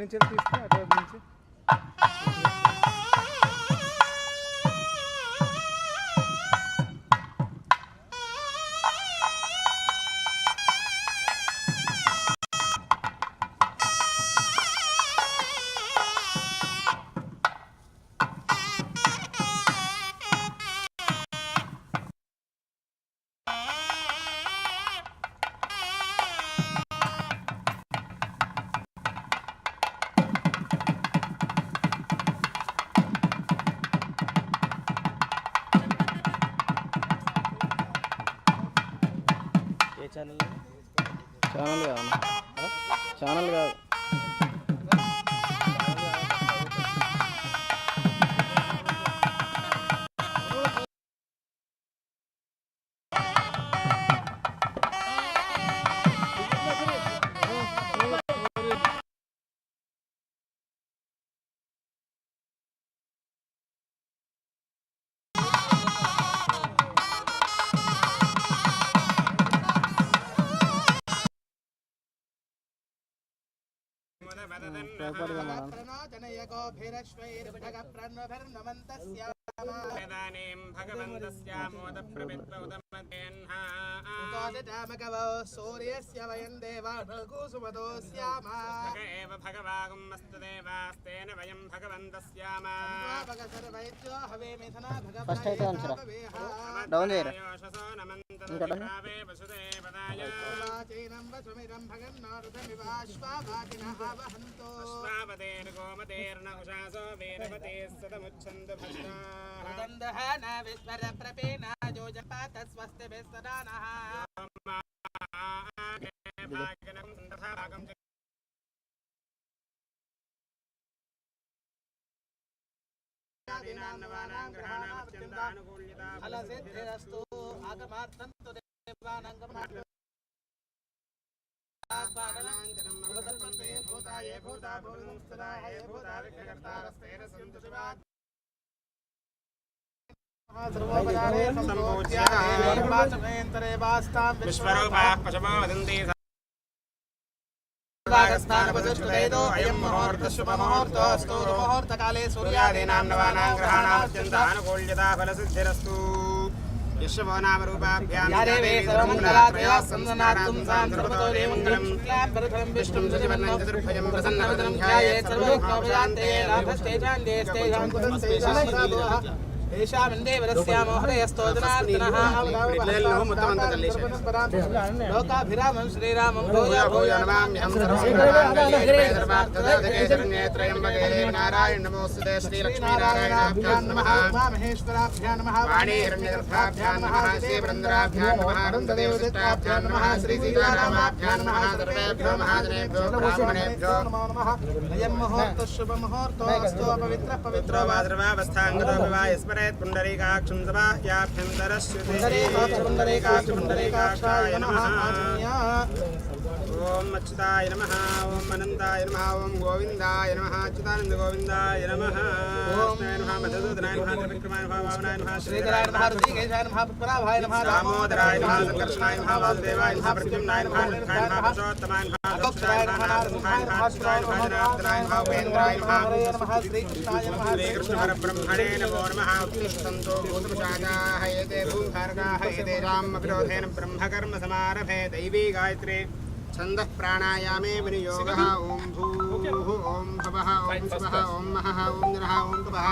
నుంచి తీస్తే అటువైపు నుంచి ఛానల్ కాదు ఛానల్ కాదు वेदानीं भगवन्तस्यामोदप्रवित्तौदमतेन्हा सूर्यस्य वयं देवानुकुसुमतो स्यामा एव भगवागुमस्तदेवास्तेन वयं भगवन्तस्यामा भगसर्वैत्यो हवे मिथुना भगवन्तयोशसो नमन्तरावे वसुदेवदाय चैनं वसुमिदं भगन्नारुतमिवाश्वावाकिनः वहन्तो अश्वावतेर्गोमतेर्न उषासो वीरवतेः सदमुच्छन्तु भक्ताः गन्धः न विश्वरप्रपेना योजपातस्वस्तिभिः सदा नः भागनं तथा भागं दिनान्नवानां ग्रहाणां अत्यन्तानुकूल्यता फलसिद्धिरस्तु आगमार्थं तु देवानां गमनार्थं आत्मानञ्जनं भवतर्पन्ते भूताये भूता भूतस्थलाये भूता विघ्नकर्तारस्तेन सन्तु शिवात् सर्वोपचारे सम्पूज्याय वाचमेन्तरे वास्तां विश्वरूपाः पशवो वदन्ति स्थानपदुष्टुदेदो अयं मुहूर्तः शुभमुहूर्तोऽस्तु मुहूर्तकाले सूर्यादीनां नवानां ग्रहाणां अत्यन्तानुकूल्यता फलसिद्धिरस्तु यशवो नाम रूपाभ्यां या देवी सर्वमङ्गलात्रयः संसनातुं सां सर्वतो देवमङ्गलं क्लापरफलं विष्णुं सजिवन्नं चतुर्भुजं प्रसन्नवदनं ध्यायेत् सर्वोपजान्ते लाभस्तेजां देस्तेजां कुतस्तेजां देशामिन्देवरस्यामो हृदयस्तोदनार्दनः लोकाभिरामं श्रीरामं भूया भूया नमाम्यहं सर्वमङ्गलनेत्रयम्बके नारायण नमोस्तुते श्रीलक्ष्मीनारायणाभ्यां नमः उमामहेश्वराभ्यां नमः वाणीहिरण्यगर्भाभ्यां नमः श्रीवृन्दराभ्यां नमः वृन्ददेवदत्ताभ्यां नमः श्रीसीतारामाभ्यां नमः सर्वेभ्यो महाजनेभ्यो ब्राह्मणेभ्यो नमो नमः अयं मुहूर्तः शुभमुहूर्तोऽस्तु पवित्रः पवित्रो वाद्रवावस्थाङ्गतो विवाह पुंडरीकाक्षं सबाह्याभ्यन्तरश्रुते पुंडरीकाक्षाय नमः ओम अच्युताय नमः ओम अनंताय नमः ओम गोविंदाय नमः अच्युतानंद गोविंदाय नमः ओम नमः मधुसूदनाय नमः त्रिविक्रमाय नमः वामनाय नमः श्रीधराय नमः ऋषिकेशाय नमः पुष्पराभाय नमः दामोदराय नमः संकर्षणाय नमः वासुदेवाय नमः प्रद्युम्नाय नमः नित्याय नमः पुरुषोत्तमाय नमः दक्षराय नमः नारसिंहाय नमः शिवाय नमः जनार्दनाय नमः उपेन्द्राय नमः श्रीकृष्णाय नमः श्रीकृष्णपरब्रह्मणे नमो नमः उत्तिष्ठन्तो भूतप्रजाताः एते भूभार्गाः एतेषां विरोधेन ब्रह्मकर्म समारभे दैवी गायत्री छन्दः प्राणायामे विनियोगः ओम भूः ओम भवः ओम स्वः ओम महः ओम निरः ओम तपः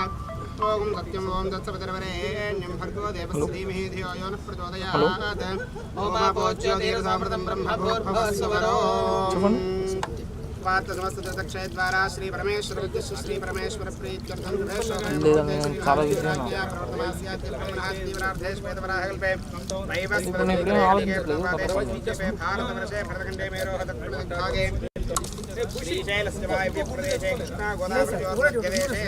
ओम सत्यम् ओम तत्सवितुर्वरेण्यं भर्गो देवस्य धीमहि धियो यो नः प्रचोदयात् ओमापोज्यो दीर्घसामृतं ब्रह्म भूर्भुवः स्वरो दक्षयद्वारा श्री परमेश्वर उद्देश्य श्री परमेश्वर प्रीत्यर्थं प्रवेशोपराधेश्वेतवराहकल्पे वैवस्वतमेके भारतवर्षे भरतखण्डे मेरोहतप्रदेशे श्रीशैलस्य वायव्यप्रदेशे कृष्णा गोदावरीदेशे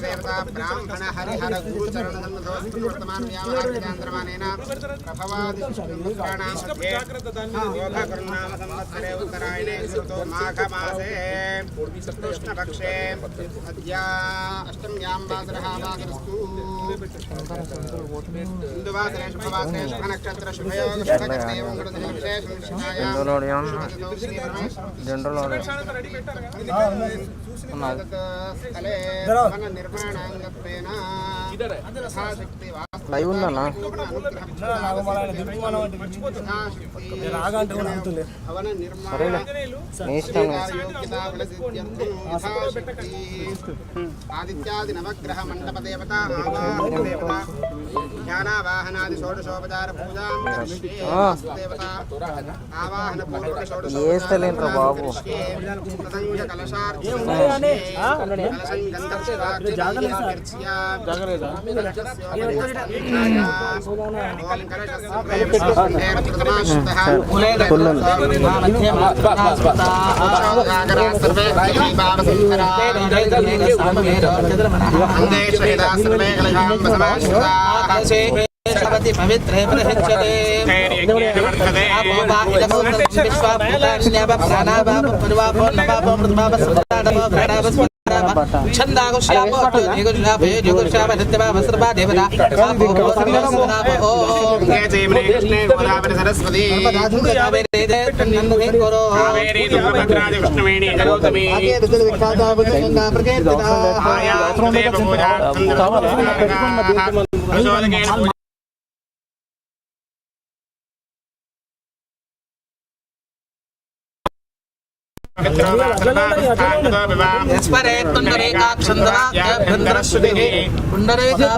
देवता ब्राह्मण हरिहर गुरुचरणसन्निधौ वर्तमान व्यावहारिकान्तरमानेन प्रभवादिष्टानां मध्ये गोभाकर्णाम संवत्सरे उत्तरायणे ऋतो माघमासे कृष्णपक्षे अद्य अष्टम्यां वासरः वासरस्तु हिन्दुवासरे शुभवासरे शुभनक्षत्र शुभयोग शुभकर्णे एवं गणविशेषं జనరల్ లైవ్ ఉందన్నా సరేలే నీ ఇష్టం ఆదిత్యాది నవగ్రహ మండప దేవత జ్ఞానావాహనాది షోడశోపచార పూజాం దేవత ఆవాహన పూర్వక వేస్తలేంట్రా బాబు पवित्रे प्रहिच्यते आपो बाहिरको विश्वाभूतान्यव प्राणावाप परिवापो नवापो मृतवापस्वदाडवो घृणावस्वदाडव छन्दागो श्यापो अट्टोदिगो श्यापो योगो श्याप नित्यवाप सर्वा देवता आपो सर्वस्वदापो ओम जय जयमने कृष्णे गोदावरी सरस्वती कावेरी नन्दने करो कावेरी तुंगभद्राज विष्णुवेणी जगौतमी आगे बिजल विख्याता बुद्धगंगा प्रकीर्तिता आया देव पूजा चंद्र पुंडरेकाक्ष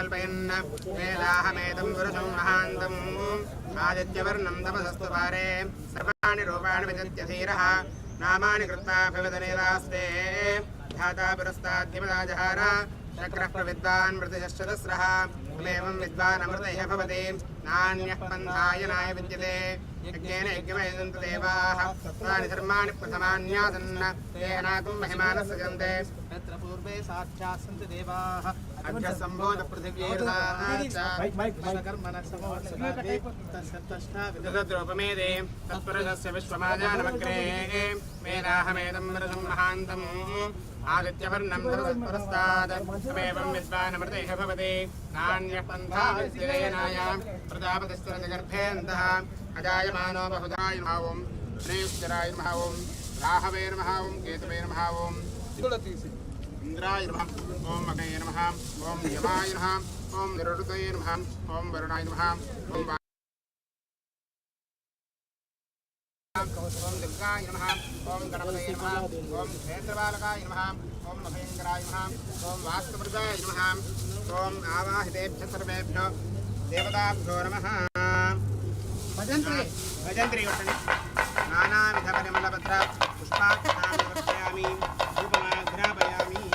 कल्पयन् वेदाहमेतं पुरुषं महान्तम् आदित्यवर्णं तपसस्तु पारे सर्वाणि रूपाणि विजित्य धीरः नामानि कृत्वाभिवदनेदास्ते धाता पुरस्ताद्धिमदा जहार चक्रः प्रविद्वान् मृतश्चतस्रः एवं विद्वान् अमृतः भवति नान्यः पन्थायनाय विद्यते यज्ञेन यज्ञमयजन्तु देवाः तानि धर्माणि प्रथमान्यासन् ते अनाकुं महिमानः सजन्ते यत्र पूर्वे साक्षात् सन्ति देवाः अद्य सम्भूत पृथिव्यैर्दानः समवर्षकादि तद्रूपमेदे तत्पुरुषस्य विश्वमाजानमग्रे वेदाहमेदं वरदं महान्तम् आदित्यवर्णं पुरस्तात् तमेवं विद्वानमृतैः भवति नान्यः पन्था विद्ययनाय प्रजापतिस्तरति गर्भेऽन्तः अजायमानो बहुधाय भावं श्रेयुश्चराय भावं राहवे नमः ओं केतवे नमः ओं इंद्राय नमः ओं मघये नमः ओं यमाय नमः ओं निरुद्धये नमः ओं वरुणाय नमः ओं दुर्गाय नमः ओं गणपतये नमः ओं क्षेत्रपालकाय नमः ओं महेन्द्राय नमः ओं वास्तुवृताय नमः ओं आवाहितेभ्यः सर्वेभ्यो देवताभ्यो नमः भजन्त्री नानाविधपरिमलपत्र पुष्पाक्षतानि वर्षयामि धूपमाघ्रापयामि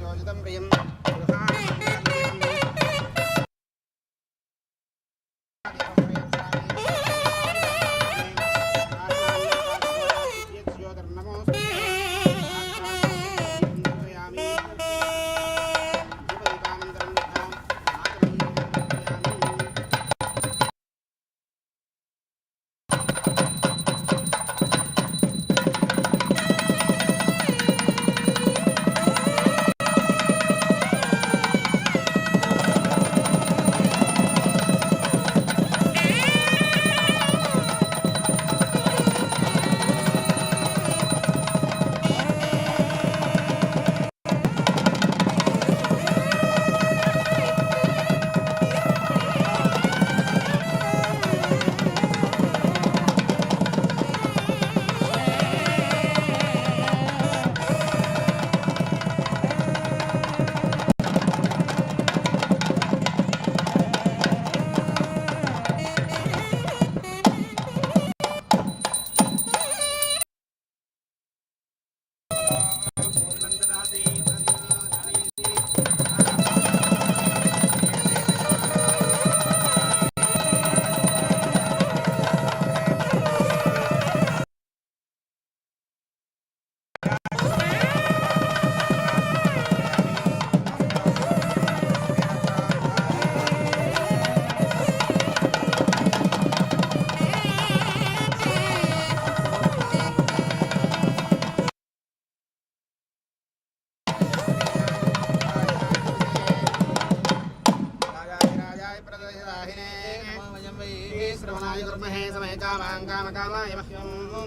योजितं प्रियं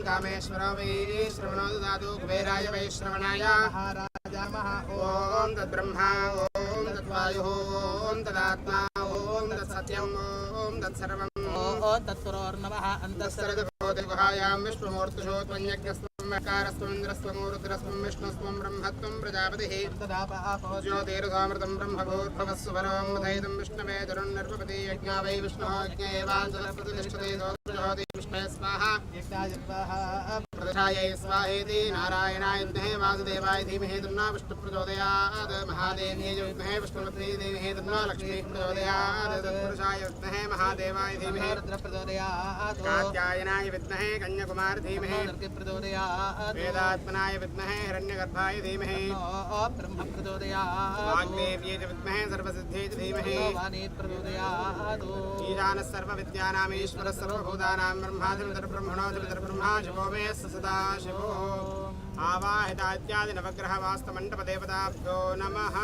कामेश्वरो वै श्रवणो ददातु कुबेराय वै श्रवणाय ॐ तद्ब्रह्मा ॐ तद्वायुः ॐ तदात्मा ॐ तत्सत्यम् ॐ तत्सर्वम् ॐ तत्पुरोर्नवः अन्तःसरदभूते गुहायां विष्णुमूर्तिशोत्मन्यज्ञस्त्वं मकारस्त्वं इन्द्रस्त्वं रुद्रस्त्वं विष्णुस्त्वं ब्रह्मत्वं प्रजापतिः ज्योतिर्सामृतं ब्रह्मभूर्भवस्सु वरों मथैदं विष्णवे तरुन्नर्वपति यज्ञा वै विष्णुः यज्ञेवाञ्चलप्रतिष्ठते ज्योति विष्णवे स्वाहा प्रतिष्ठायै स्वाहेति नारायणाय विद्महे वासुदेवाय धीमहि तन्नो विष्णुप्रचोदयात् महादेव्यै विद्महे विष्णुपत्नी धीमहि तन्नो लक्ष्मीः प्रचोदयात् तत्पुरुषाय विद्महे महादेवाय धीमहि रुद्रप्रचोदयात् कात्यायनाय विद्महे कन्याकुमार धीमहि प्रचोदयात् वेदात्मनाय विद्महे हिरण्यगर्भाय धीमहि ब्रह्म प्रचोदयात् वाग्देव्यै विद्महे सर्वसिद्ध्यै धीमहि वाणी प्रचोदयात् ईशानः सर्वविद्यानाम् ईश्वरः सर्वभूतानां ब्रह्माधिपतिर्ब्रह्मणोऽधिपतिर्ब्रह्मा शिवो मे सदा शिवो आवाहितात्यादि नवग्रहवास्तमण्डपदेवताभ्यो नमः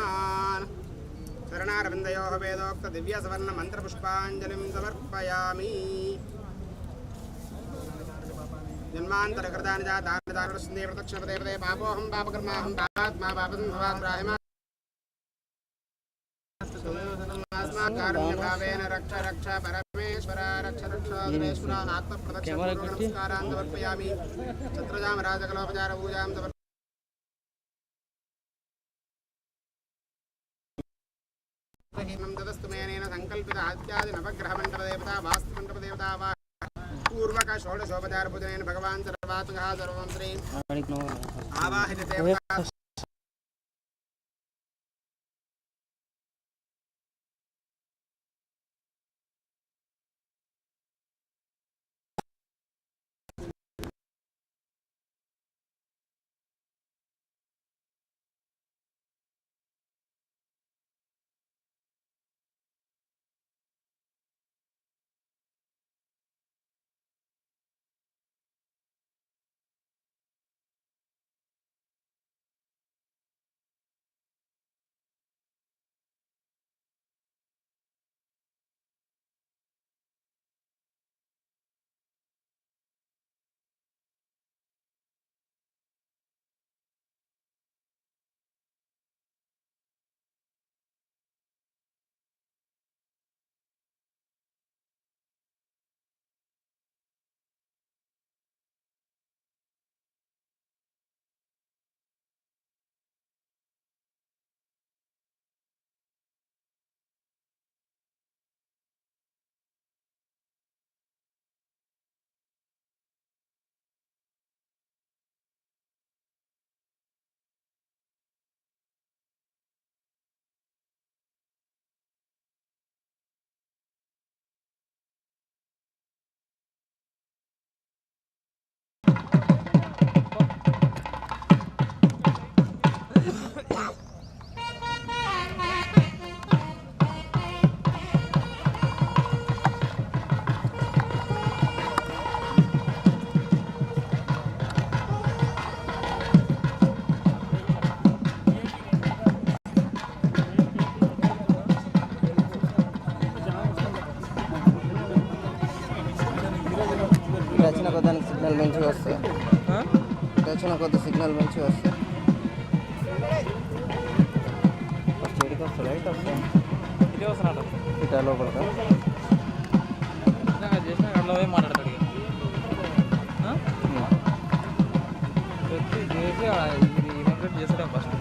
शरणारविन्दयोः वेदोक्त दिव्यसवर्णमन्त्रपुष्पाञ्जलिं समर्पयामि जन्मान्तरकृतानि जातानि प्रदक्षिणपदे पापोऽहं पापकर्माहं पापात्मा पापसंभवाद्राहिमा अस्माकारुण्यभावेन रक्ष रक्ष परमेश्वर रक्ष रक्ष दिनेश्वर आत्मप्रदक्षिणपूर्वकनमस्कारान् समर्पयामि छत्रजां राजकलोपचारपूजां ददस्तु मेनेन संकल्पित आद्यादि नवग्रहमण्डपदेवता वास्तुमण्डपदेवता वा पूर्वक षोडशोपचारपूजनेन भगवान् सर्वात्मकः सर्वमन्त्री आवाहित देवता వచ్చిన కొద్ది సిగ్నల్ మంచిగా వస్తాయి వచ్చిన కొద్ది సిగ్నల్ మంచిగా వస్తాయి ఫస్ట్ ఎడికి వస్తుంది రైట్ వస్తాయి ఇటే వస్తున్నాడు ఇటా లోపలికి చేసిన అట్లా మాట్లాడతాడు చేసి చేస్తాం ఫస్ట్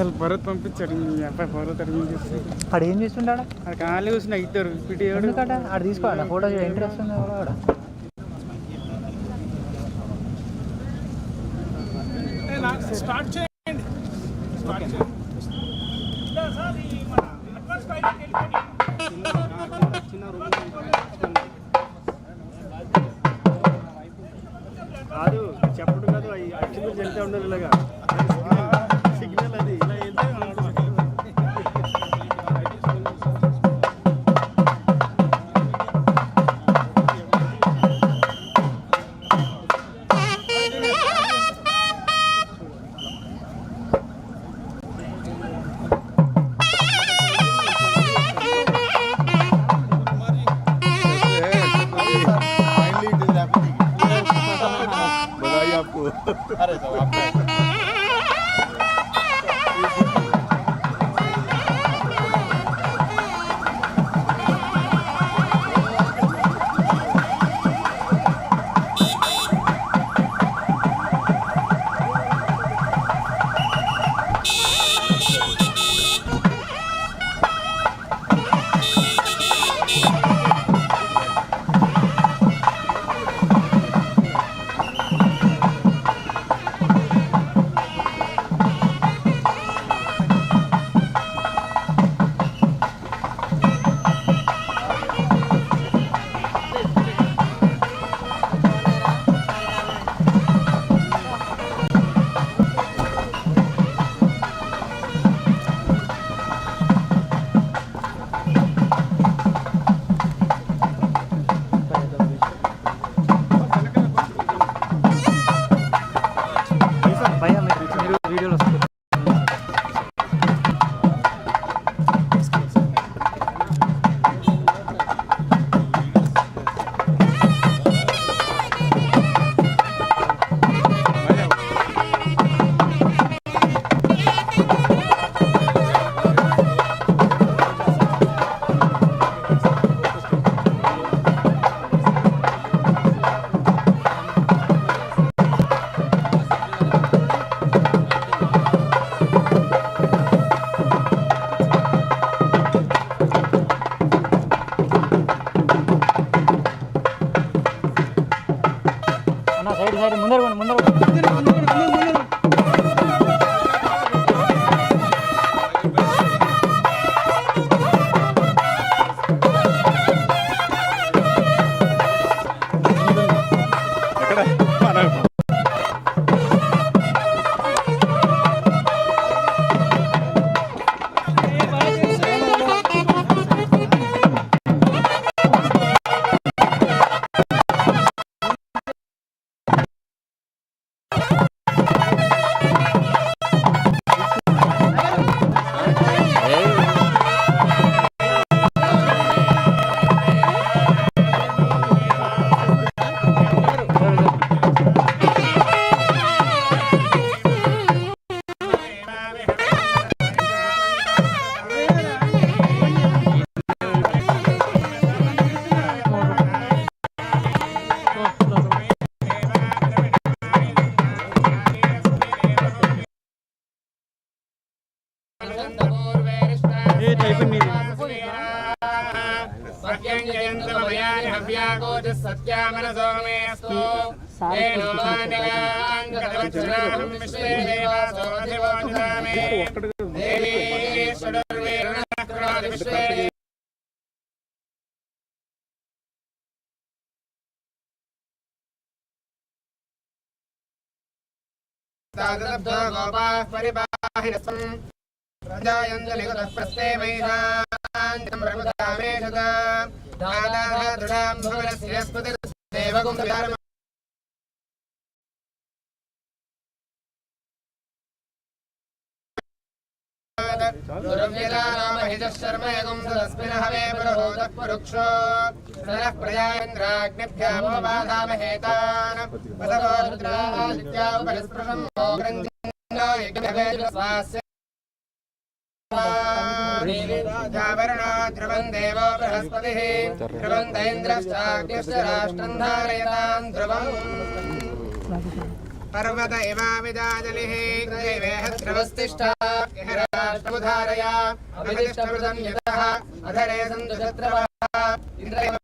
అసలు భరత్ పంపించాడు మీ అబ్బాయి భరత్ అడిగి చేస్తాడు. ఆడు ఏం చేస్తుంటాడు? అది ఖాళీ కూర్చున్న ఇద్దరు పిటి ఎందుకట ఆడు తీసుకోవాలా ఫోటో ఇంట్రెస్ట్ ఉంది కూడా. స్టార్ట్ చేయండి. కాదు చెప్పడు కాదు యాక్చువల్గా చెప్తే ఉండదు ఇలాగా సిగ్నల్ అది ఇలా వెళ్తే अरे तो आप पर्वत इमाविदाजलिः ध्रुवस्तिष्ठा राष्ट्रमुधारय अभिदिष्टमृतं यतः अधरे सन्तु शत्रवः इन्द्रय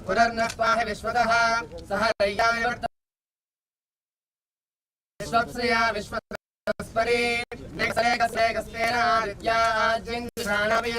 पुनर्नः स्वाह विश्वतः सह रय्याय विश्वप्रिया विश्वस्परी नेकस्तेन Aditya आज्यन्त्राणवय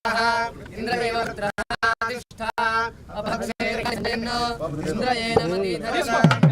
इंद्रदेवत्रः अपक्षेर्गन्नो इंद्रयेन मतीधरः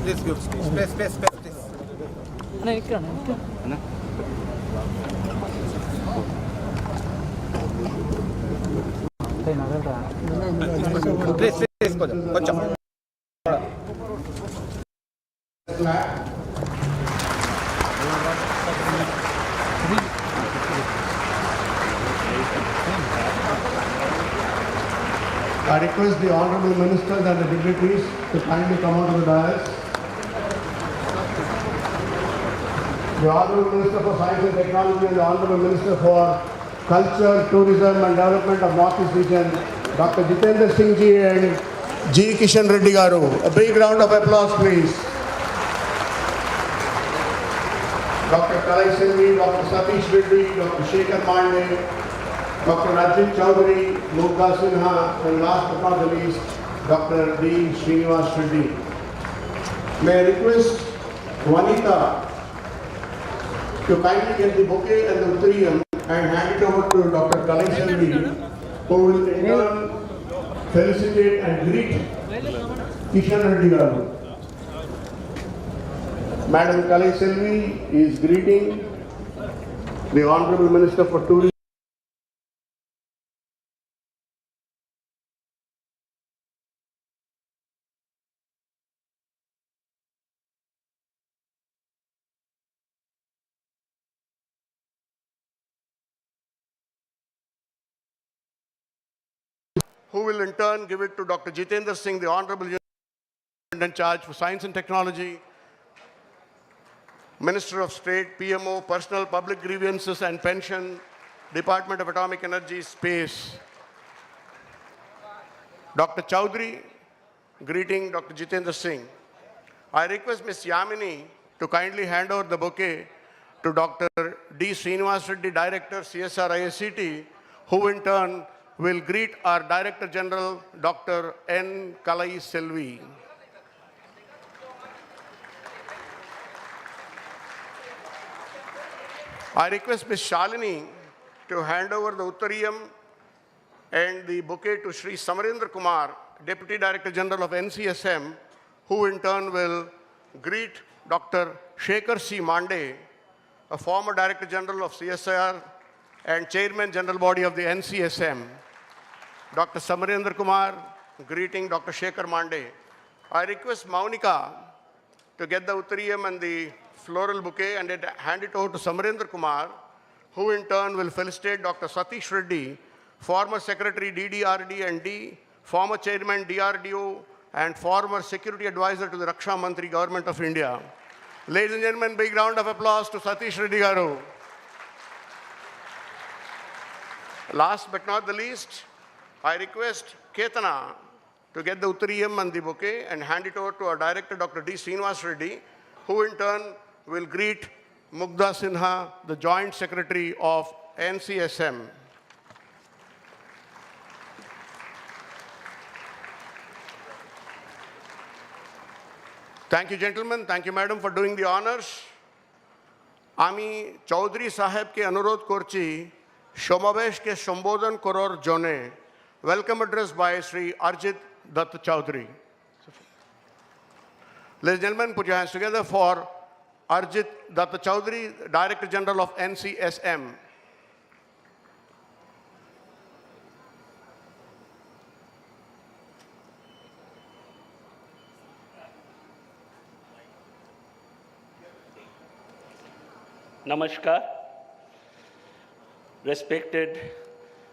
Please give space, please. Please, కొంచెం. I request the honorable ministers and the dignitaries to kindly come out of the dais. the Honorable Minister for Science and Technology and the Honorable Minister for Culture, Tourism and Development of Northeast Region, Dr. Jitendra Singh ji and G. Kishan Reddy Garu. A big round of applause, please. Dr. Kalai Selvi, Dr. Satish Reddy, Dr. Shekhar Mande, Dr. Rajit Chaudhary, Mugdha Sinha, and last but not the least, Dr. D. Srinivas Reddy. May I request Vanita to kindly get the bouquet and the uttariyam and hand it over to Dr. Kalai Selvi, who will in turn felicitate and greet Kishan Reddy Garu. Madam Kalai Selvi is greeting the Honorable Minister for Tourism. Who will in turn give it to Dr. Jitendra Singh, the Honorable in charge for Science and Technology, Minister of State, PMO, Personal Public Grievances and Pension, Department of Atomic Energy, Space. Dr. Chaudhary, greeting Dr. Jitendra Singh. I request Ms. Yamini to kindly hand over the bouquet to Dr. D. Srinivas Reddy, Director, CSR ISCT, who in turn will greet our Director General, Dr. N. Kalai Selvi. I request Ms. Shalini to hand over the uttariyam and the bouquet to Shri Samarendra Kumar, Deputy Director General of NCSM, who in turn will greet Dr. Shekhar C. Mande, a former Director General of CSIR and Chairman General Body of the NCSM. Dr. Samarendra Kumar greeting Dr. Shekhar Mande. I request Maunika to get the uttariyam and the floral bouquet and hand it over to Samarendra Kumar, who in turn will felicitate Dr. Satish Reddy, former Secretary DDRD and D, former Chairman DRDO, and former Security Advisor to the Raksha Mantri, Government of India. Ladies and gentlemen, big round of applause to Satish Reddy Garu. Last but not the least, I request Ketana to get the uttariyam and the bouquet and hand it over to our Director, Dr. D. Srinivas Reddy, who in turn will greet Mugdha Sinha, the Joint Secretary of NCSM. Thank you, gentlemen. Thank you, madam, for doing the honors. Ami Chaudhary Saheb ke anurodh korchi, Shomavesh ke Shambodhan koror jone. Welcome address by Sri Arjit Dutt Chaudhary. Ladies and gentlemen, put your hands together for Arjit Dutt Chaudhary, Director General of NCSM. Namaskar. Respected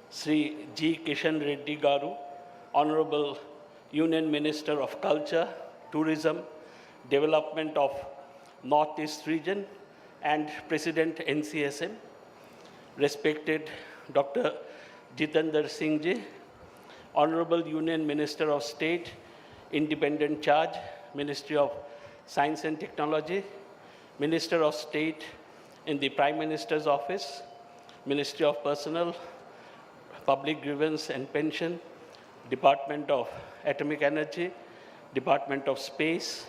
Sri G. Kishan Reddy Garu, Honorable Union Minister of Culture, Tourism, Development of Northeast Region, and President NCSM. Respected Dr. Jitendra Singh Ji, Honorable Union Minister of State, Independent Charge, Ministry of Science and Technology, Minister of State in the Prime Minister's Office, Ministry of Personnel, Public Grievance and Pension, Department of Atomic Energy, Department of Space,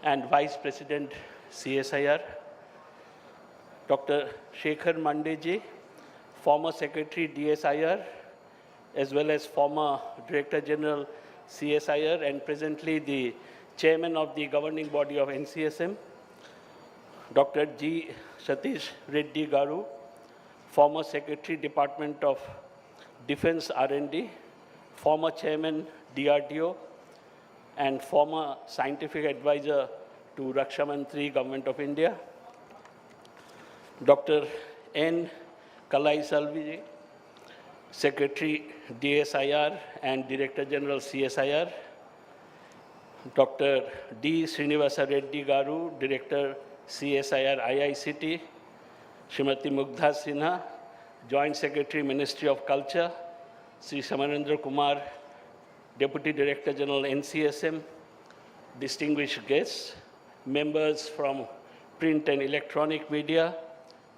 and Vice President CSIR, Dr. Shekhar Mande ji, former Secretary DSIR, as well as former Director General CSIR, and presently the Chairman of the Governing Body of NCSM, Dr. G. Satish Reddy Garu, former Secretary Department of Defense R&D, former Chairman DRDO, and former Scientific Advisor to Raksha Mantri, Government of India, Dr. N. Kalai Selvi, Secretary DSIR and Director General CSIR, Dr. D. Srinivasa Reddy Garu, Director CSIR IICT, Srimati Mugdha Sinha, Joint Secretary, Ministry of Culture, Sri Samarendra Kumar, Deputy Director General, NCSM, distinguished guests, members from print and electronic media,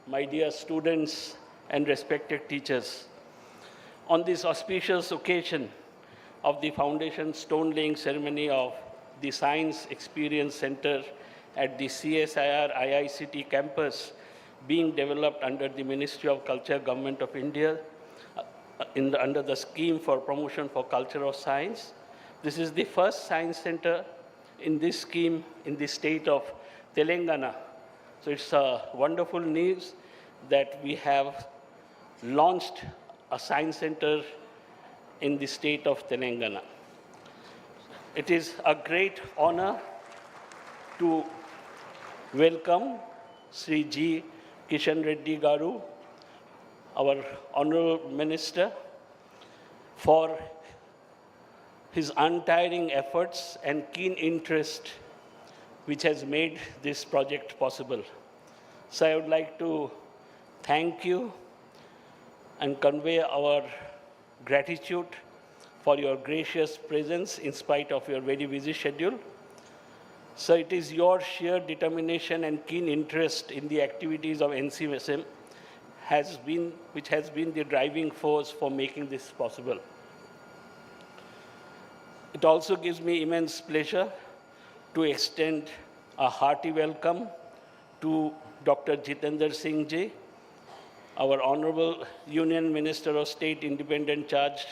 my dear students and respected teachers. On this auspicious occasion of the foundation stone-laying ceremony of the Science Experience Center at the CSIR IICT campus being developed under the Ministry of Culture, Government of India, under the scheme for promotion for culture of science. This is the first science center in this scheme in the state of Telangana. So it's a wonderful news that we have launched a science center in the state of Telangana. It is a great honor to welcome Sri G. Kishan Reddy Garu, our Honorable Minister, for his untiring efforts and keen interest which has made this project possible. So I would like to thank you and convey our gratitude for your gracious presence in spite of your very busy schedule. So it is your sheer determination and keen interest in the activities of NCSM which has been the driving force for making this possible. It also gives me immense pleasure to extend a hearty welcome to Dr. Jitendra Singh Ji, our Honorable Union Minister of State, Independent Charge,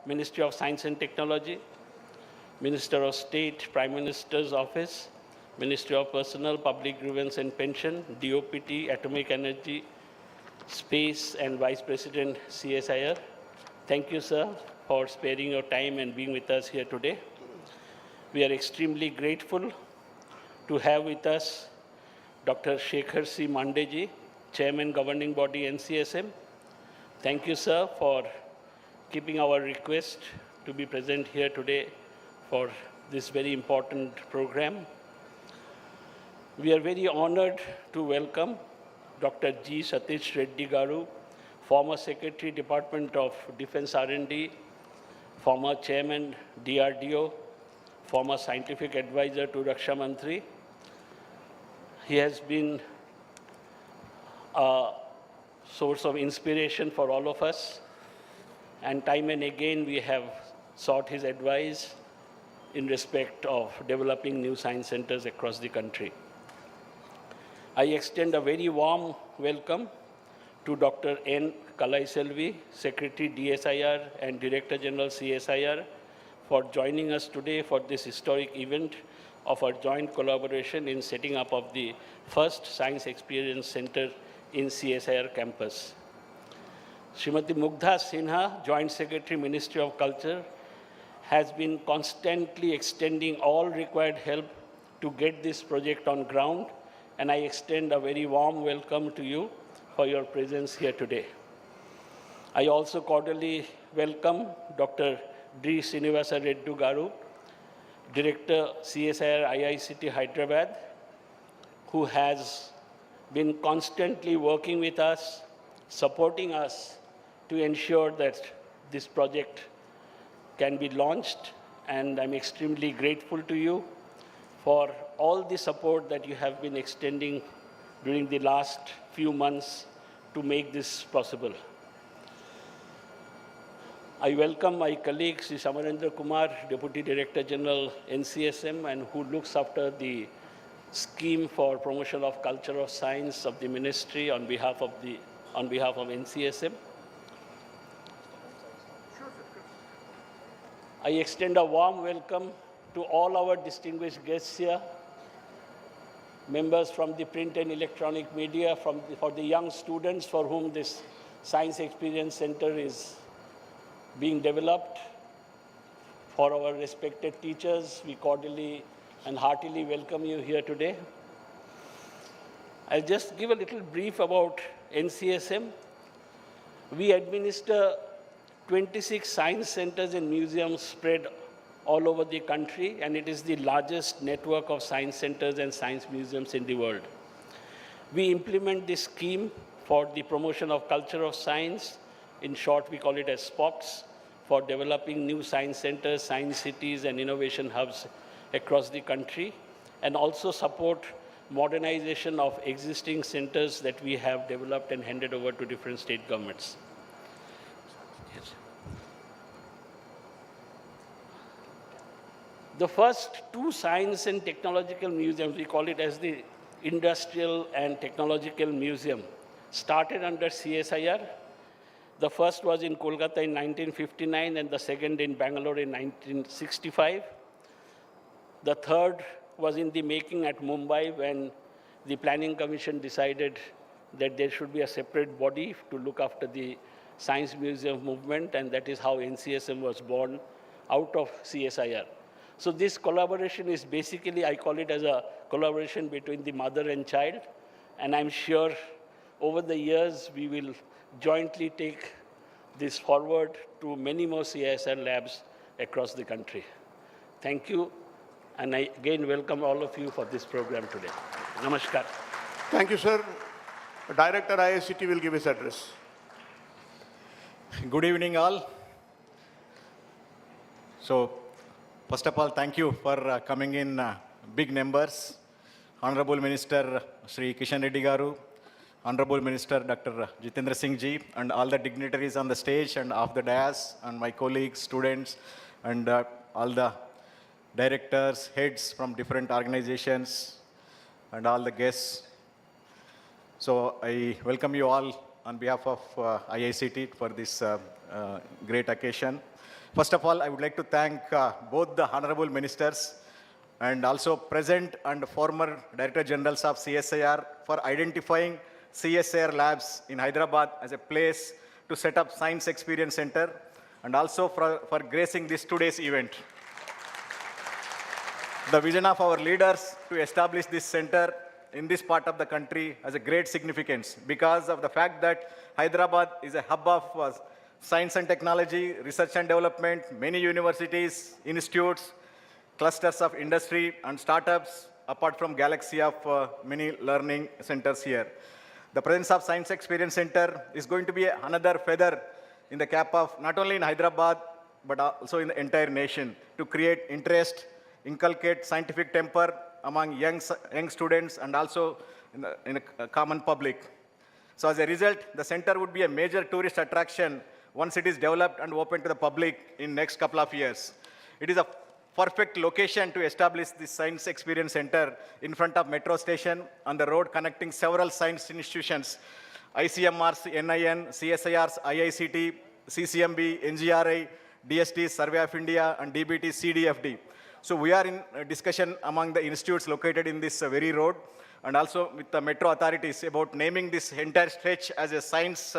Ministry of Science and Technology, Minister of State, Prime Minister's Office, Ministry of Personnel, Public Grievance and Pension, DOPT, Atomic Energy, Space, and Vice President, CSIR. Thank you, sir, for sparing your time and being with us here today. We are extremely grateful to have with us Dr. Shekhar C. Mandeji, Chairman, Governing Body, NCSM. Thank you, sir, for keeping our request to be present here today for this very important program. We are very honored to welcome Dr. G. Satish Reddy Garu, former Secretary, Department of Defense R&D, former Chairman, DRDO, former Scientific Advisor to Raksha Mantri. He has been a source of inspiration for all of us, and time and again we have sought his advice in respect of developing new science centers across the country. I extend a very warm welcome to Dr. N. Kalaiselvi, Secretary DSIR and Director General CSIR, for joining us today for this historic event of our joint collaboration in setting up of the first Science Experience Center in CSIR campus. Srimati Mugdha Sinha, Joint Secretary, Ministry of Culture, has been constantly extending all required help to get this project on ground, and I extend a very warm welcome to you for your presence here today. I also cordially welcome Dr. D. Srinivasa Reddy Garu, Director, CSIR IICT Hyderabad, who has been constantly working with us, supporting us to ensure that this project can be launched, and I'm extremely grateful to you for all the support that you have been extending during the last few months to make this possible. I welcome my colleague, Sri Samarendra Kumar, Deputy Director General, NCSM, and who looks after the scheme for promotion of culture of science of the ministry on behalf of NCSM. I extend a warm welcome to all our distinguished guests here, members from the print and electronic media, for the young students for whom this Science Experience Center is being developed, for our respected teachers. We cordially and heartily welcome you here today. I'll just give a little brief about NCSM. We administer 26 science centers and museums spread all over the country, and it is the largest network of science centers and science museums in the world. We implement this scheme for the promotion of culture of science. In short, we call it as SPOCS, for developing new science centers, science cities, and innovation hubs across the country, and also support modernization of existing centers that we have developed and handed over to different state governments. Yes. The first two science and technological museums, we call it as the Industrial and Technological Museum, started under CSIR. The first was in Kolkata in 1959 and the second in Bangalore in 1965. The third was in the making at Mumbai when the Planning Commission decided that there should be a separate body to look after the Science Museum movement, and that is how NCSM was born out of CSIR. So this collaboration is basically, I call it as a collaboration between the mother and child, and I'm sure over the years we will jointly take this forward to many more CSIR labs across the country. Thank you, and I again welcome all of you for this program today. Namaskar. Thank you, sir. Director IICT will give his address. Good evening, all. So, first of all, thank you for coming in big numbers. Honorable Minister Shri Kishan-Reddy Garu, Honorable Minister Dr. Jitendra Singh Ji, and all the dignitaries on the stage and off the dais, and my colleagues, students, and all the directors, heads from different organizations, and all the guests. So I welcome you all on behalf of IICT for this great occasion. First of all, I would like to thank both the honorable ministers and also present and former Director Generals of CSIR for identifying CSIR labs in Hyderabad as a place to set up Science Experience Center, and also for gracing this today's event. The vision of our leaders to establish this center in this part of the country has a great significance because of the fact that Hyderabad is a hub of science and technology, research and development, many universities, institutes, clusters of industry and startups, apart from galaxy of many learning centers here. The presence of Science Experience Center is going to be another feather in the cap of not only in Hyderabad, but also in the entire nation to create interest, inculcate scientific temper among young students and also in the common public. So as a result, the center would be a major tourist attraction once it is developed and open to the public in next couple of years. It is a perfect location to establish this Science Experience Center in front of metro station on the road connecting several science institutions, ICMR's NIN, CSIR's IICT, CCMB, NGRI, DST, Survey of India, and DBT, CDFD. So we are in discussion among the institutes located in this very road, and also with the metro authorities about naming this entire stretch as a science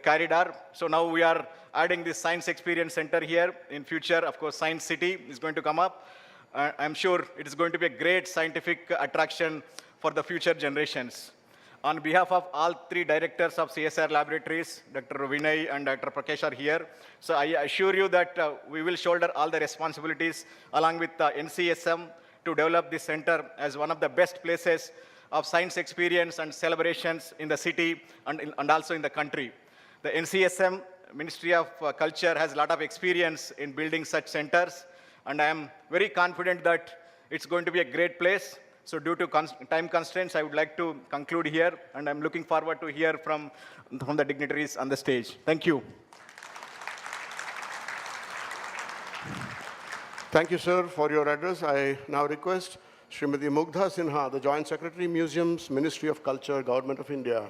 corridor. So now we are adding this Science Experience Center here. In future, of course, Science City is going to come up. I'm sure it is going to be a great scientific attraction for the future generations. On behalf of all three directors of CSIR laboratories, Dr. Vinay and Dr. Prakesh are here. So I assure you that we will shoulder all the responsibilities along with NCSM to develop this center as one of the best places of science experience and celebrations in the city and also in the country. The NCSM, Ministry of Culture, has a lot of experience in building such centers, and I am very confident that it's going to be a great place. So due to time constraints, I would like to conclude here, and I'm looking forward to hear from the dignitaries on the stage. Thank you. Thank you, sir, for your address. I now request Srimati Mugdha Sinha, the Joint Secretary, Museums, Ministry of Culture, Government of India,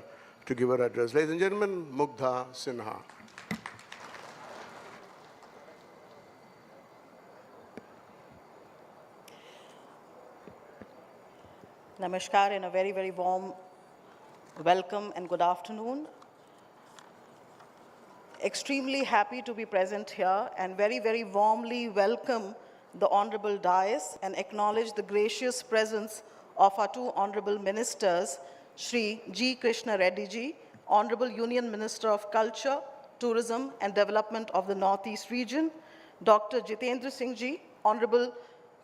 to give her address. Ladies and gentlemen, Mugdha Sinha. Namaskar and a very, very warm welcome and good afternoon. Extremely happy to be present here and very, very warmly welcome the Honorable Dais and acknowledge the gracious presence of our two Honorable Ministers, Shri G. Krishna Reddy Ji, Honorable Union Minister of Culture, Tourism and Development of the Northeast Region, Dr. Jitendra Singh Ji, Honorable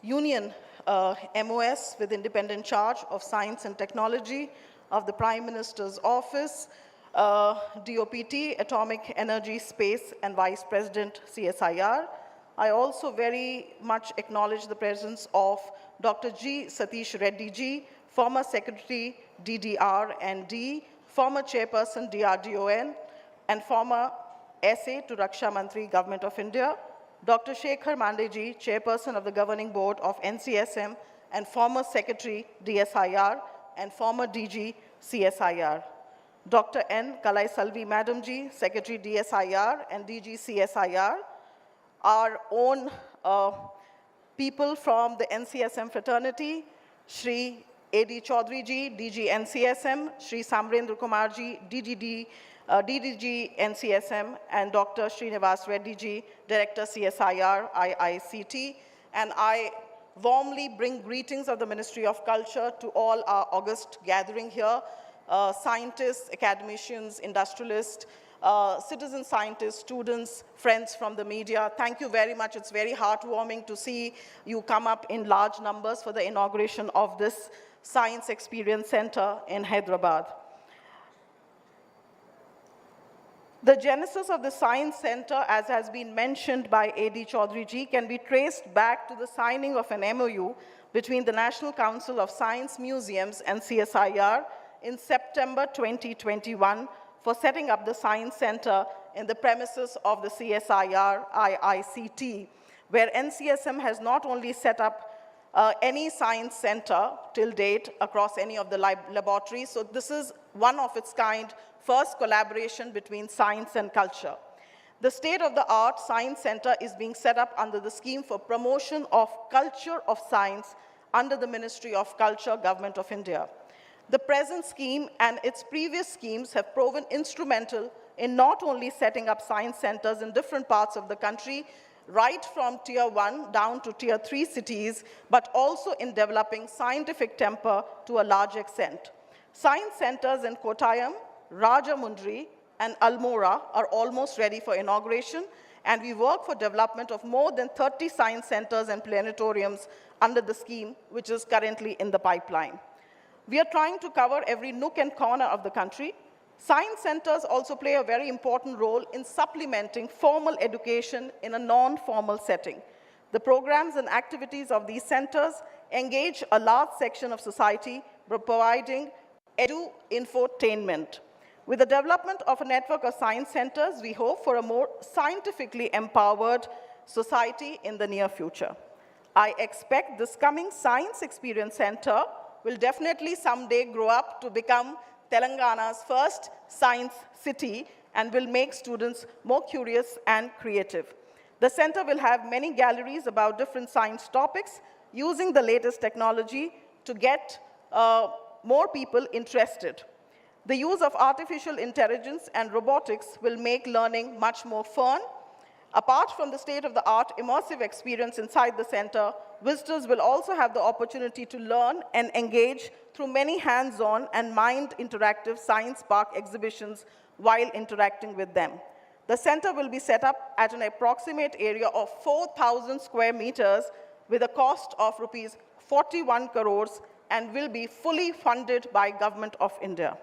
Union MOS with independent charge of Science and Technology of the Prime Minister's Office, DOPT, Atomic Energy, Space, and Vice President, CSIR. I also very much acknowledge the presence of Dr. G. Satish Reddy Ji, former Secretary, DDR&D, former Chairperson, DRDON, and former SA to Raksha Mantri, Government of India, Dr. Shekhar Mandeji, Chairperson of the Governing Board of NCSM, and former Secretary, DSIR, and former DG, CSIR. Dr. N. Kalai Salvi Madamji, Secretary, DSIR, and DG, CSIR. Our own people from the NCSM fraternity, Shri A.D. Chaudhary Ji, DG NCSM, Shri Samrendra Kumar Ji, DDG NCSM, and Dr. Srinivas Reddy Ji, Director CSIR, IICT. And I warmly bring greetings of the Ministry of Culture to all our august gathering here, scientists, academicians, industrialists, citizen scientists, students, friends from the media. Thank you very much. It's very heartwarming to see you come up in large numbers for the inauguration of this Science Experience Center in Hyderabad. The genesis of the Science Center, as has been mentioned by A.D. Chaudhary Ji, can be traced back to the signing of an MOU between the National Council of Science Museums and CSIR in September 2021 for setting up the Science Center in the premises of the CSIR IICT, where NCSM has not only set up any science center till date across any of the laboratories, so this is one of its kind, first collaboration between science and culture. The state-of-the-art Science Center is being set up under the scheme for promotion of culture of science under the Ministry of Culture, Government of India. The present scheme and its previous schemes have proven instrumental in not only setting up science centers in different parts of the country, right from Tier 1 down to Tier 3 cities, but also in developing scientific temper to a large extent. Science centers in Kottayam, Rajamundry, and Almora are almost ready for inauguration, and we work for development of more than 30 science centers and planetariums under the scheme, which is currently in the pipeline. We are trying to cover every nook and corner of the country. Science centers also play a very important role in supplementing formal education in a non-formal setting. The programs and activities of these centers engage a large section of society by providing infotainment. With the development of a network of science centers, we hope for a more scientifically empowered society in the near future. I expect this coming Science Experience Center will definitely someday grow up to become Telangana's first science city and will make students more curious and creative. The center will have many galleries about different science topics using the latest technology to get more people interested. The use of artificial intelligence and robotics will make learning much more fun. Apart from the state-of-the-art immersive experience inside the center, visitors will also have the opportunity to learn and engage through many hands-on and mind-interactive science park exhibitions while interacting with them. The center will be set up at an approximate area of 4,000 square meters with a cost of rupees 41 crores and will be fully funded by Government of India.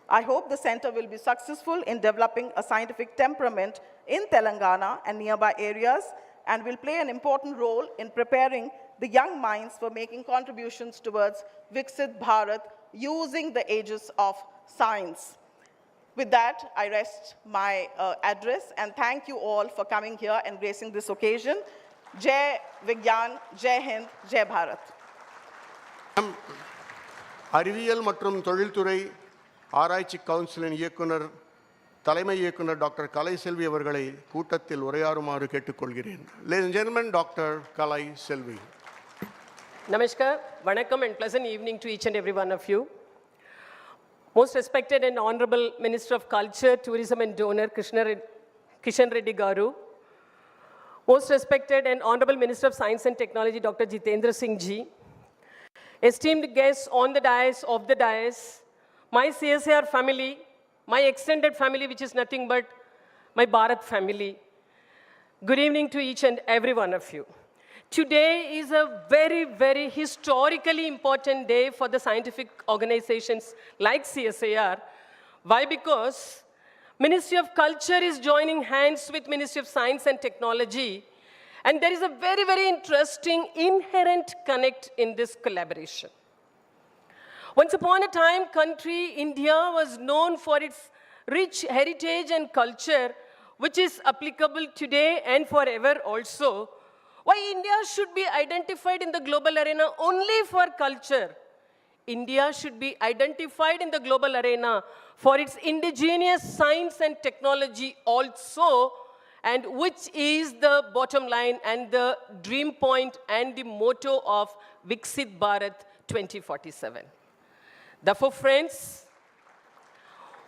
I hope the center will be successful in developing a scientific temperament in Telangana and nearby areas and will play an important role in preparing the young minds for making contributions towards Viksit Bharat using the aegis of science. With that, I rest my address and thank you all for coming here and gracing this occasion. Jai Vigyan, Jai Hind, Jai Bharat. அறிவியல் மற்றும் தொழில்துறை ஆராய்ச்சி கவுன்சிலின் இயக்குனர் தலைமை இயக்குனர் doctor கலை செல்வி அவர்களை கூட்டத்தில் உரையாறுமாறு கேட்டுக்கொள்கிறேன். Ladies and gentlemen, Dr. Kalai Selvi. Namaskar, Vanakkam and pleasant evening to each and every one of you. Most respected and honorable Minister of Culture, Tourism and Donor, Kishan Reddy Garu. Most respected and honorable Minister of Science and Technology, Dr. Jitendra Singh Ji. Esteemed guests on the dais, off the dais, my CSIR family, my extended family, which is nothing but my Bharat family. Good evening to each and every one of you. today is a very, very historically important day for the scientific organizations like CSIR. Why? Because Ministry of Culture is joining hands with Ministry of Science and Technology, and there is a very, very interesting inherent connect in this collaboration. Once upon a time, country India was known for its rich heritage and culture, which is applicable today and forever also. Why India should be identified in the global arena only for culture? India should be identified in the global arena for its indigenous science and technology also, and which is the bottom line and the dream point and the motto of Viksit Bharat 2047. Therefore, friends,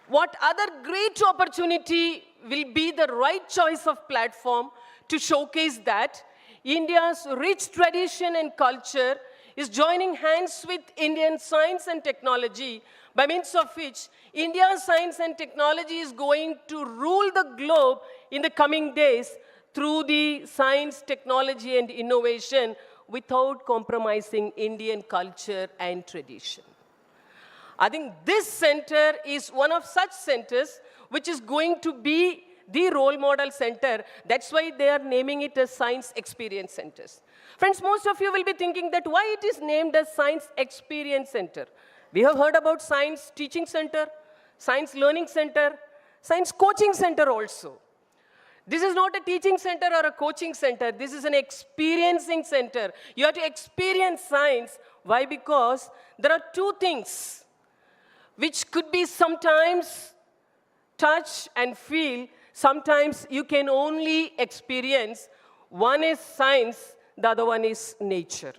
what other great opportunity will be the right choice of platform to showcase that India's rich tradition and culture is joining hands with Indian science and technology, by means of which India's science and technology is going to rule the globe in the coming days through the science, technology, and innovation without compromising Indian culture and tradition. I think this center is one of such centers which is going to be the role model center. That's why they are naming it as Science Experience Centers. Friends, most of you will be thinking that why it is named as Science Experience Center. We have heard about Science Teaching Center, Science Learning Center, Science Coaching Center also. This is not a teaching center or a coaching center. This is an experiencing center. You have to experience science. Why? Because there are two things which could be sometimes touch and feel. Sometimes you can only experience. One is science, the other one is nature.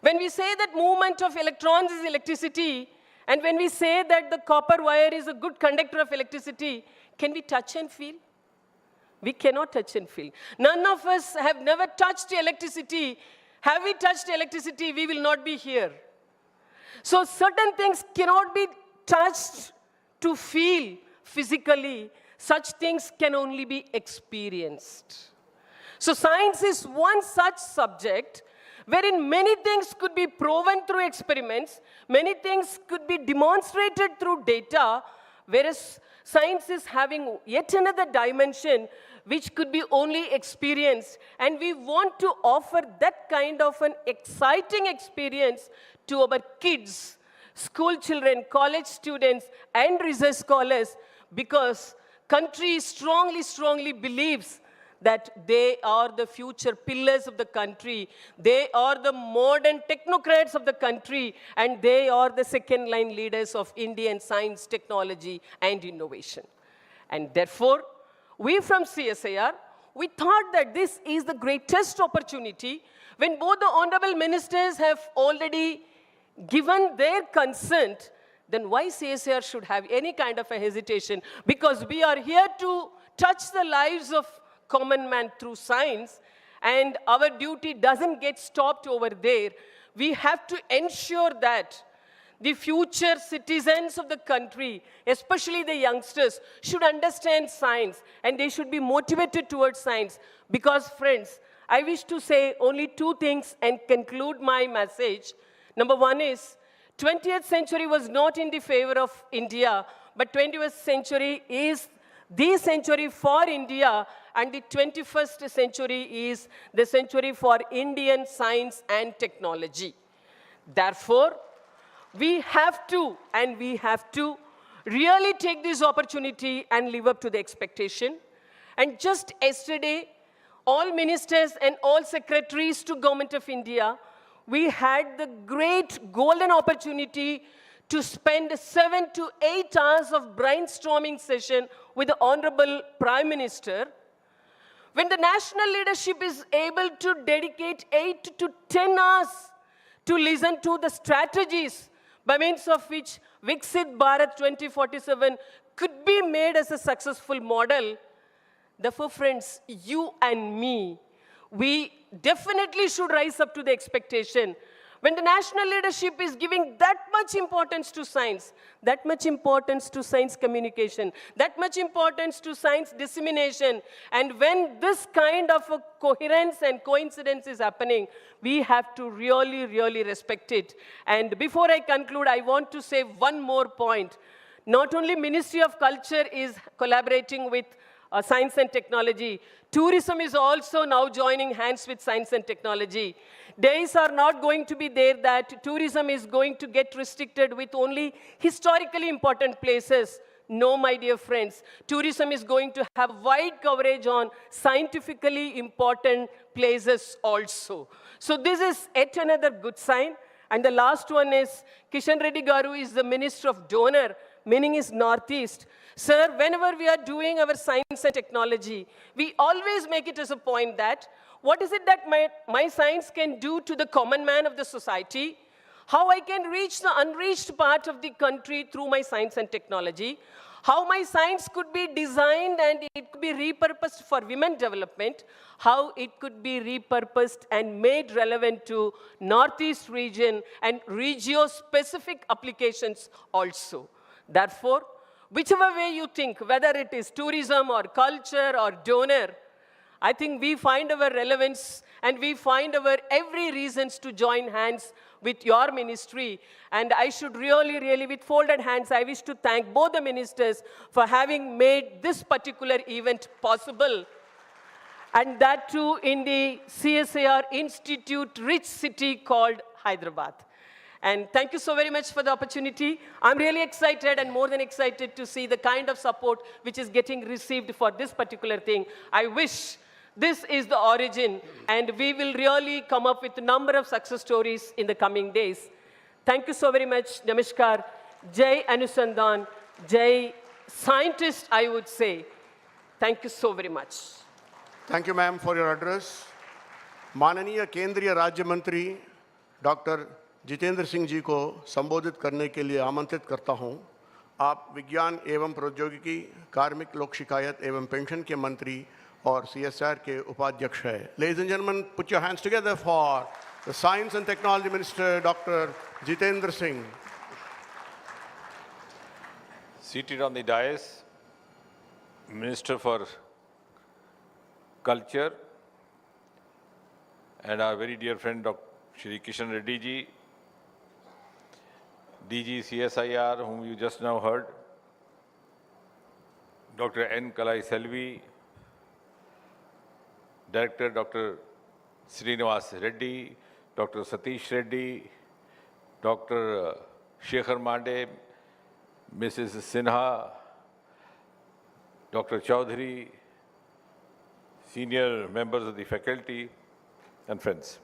When we say that movement of electrons is electricity, and when we say that the copper wire is a good conductor of electricity, can we touch and feel? We cannot touch and feel. None of us have never touched electricity. Have we touched electricity, we will not be here. So certain things cannot be touched to feel physically. Such things can only be experienced. So science is one such subject wherein many things could be proven through experiments, many things could be demonstrated through data, whereas science is having yet another dimension which could be only experienced. And we want to offer that kind of an exciting experience to our kids, school children, college students, and research scholars, because country strongly believes that they are the future pillars of the country. They are the modern technocrats of the country, and they are the second-line leaders of Indian science, technology, and innovation. And therefore, we from CSIR, we thought that this is the greatest opportunity when both the honorable ministers have already given their consent. Then why CSIR should have any kind of a hesitation? Because we are here to touch the lives of common man through science, and our duty doesn't get stopped over there. We have to ensure that the future citizens of the country, especially the youngsters, should understand science, and they should be motivated towards science. Because, friends, I wish to say only two things and conclude my message. Number one is, 20th century was not in the favor of India, but 21st century is the century for India, and the 21st century is the century for Indian science and technology. Therefore, we have to really take this opportunity and live up to the expectation. And just yesterday, all ministers and all secretaries to Government of India, we had the great golden opportunity to spend 7 to 8 hours of brainstorming session with the Honorable Prime Minister. When the national leadership is able to dedicate 8 to 10 hours to listen to the strategies by means of which Viksit Bharat 2047 could be made as a successful model, therefore, friends, you and me, we definitely should rise up to the expectation. When the national leadership is giving that much importance to science, that much importance to science communication, that much importance to science dissemination, and when this kind of a coherence and coincidence is happening, we have to really, really respect it. And before I conclude, I want to say one more point. Not only Ministry of Culture is collaborating with science and technology, tourism is also now joining hands with science and technology. Days are not going to be there that tourism is going to get restricted with only historically important places. No, my dear friends, tourism is going to have wide coverage on scientifically important places also. So this is yet another good sign. And the last one is, Kishan Reddy Garu is the Minister of Donor, meaning is Northeast. Sir, whenever we are doing our science and technology, we always make it as a point that, what is it that my science can do to the common man of the society? How I can reach the unreached part of the country through my science and technology? How my science could be designed and it could be repurposed for women development? How it could be repurposed and made relevant to Northeast region and regio-specific applications also. Therefore, whichever way you think, whether it is tourism or culture or donor, I think we find our relevance and we find our every reasons to join hands with your ministry. And I should really, really, with folded hands, I wish to thank both the ministers for having made this particular event possible. And that too in the CSIR Institute-rich city called Hyderabad. And thank you so very much for the opportunity. I'm really excited and more than excited to see the kind of support which is getting received for this particular thing. I wish this is the origin, and we will really come up with a number of success stories in the coming days. Thank you so very much. Namaskar. Jai Anusandhan. Jai Scientist, I would say. Thank you so very much. Thank you, ma'am, for your address. माननीय केंद्रीय राज्य मंत्री doctor Jitendra Singh ji को संबोधित करने के लिए आमंत्रित करता हूं। आप विज्ञान एवं प्रौद्योगिकी, कार्मिक लोक शिकायत एवं पेंशन के मंत्री और CSIR के उपाध्यक्ष हैं। Ladies and gentlemen, put your hands together for the Science and Technology Minister, Dr. Jitendra Singh. Seated on the dais, Minister for Culture and our very dear friend Dr. Shri Kishan Reddy ji, DG CSIR, whom you just now heard, Dr. N. Kalai Selvi, Director Dr. Srinivas Reddy, Dr. Satish Reddy, Dr. Shekhar Mande, Mrs. Sinha, Dr. Chaudhary, senior members of the faculty and friends.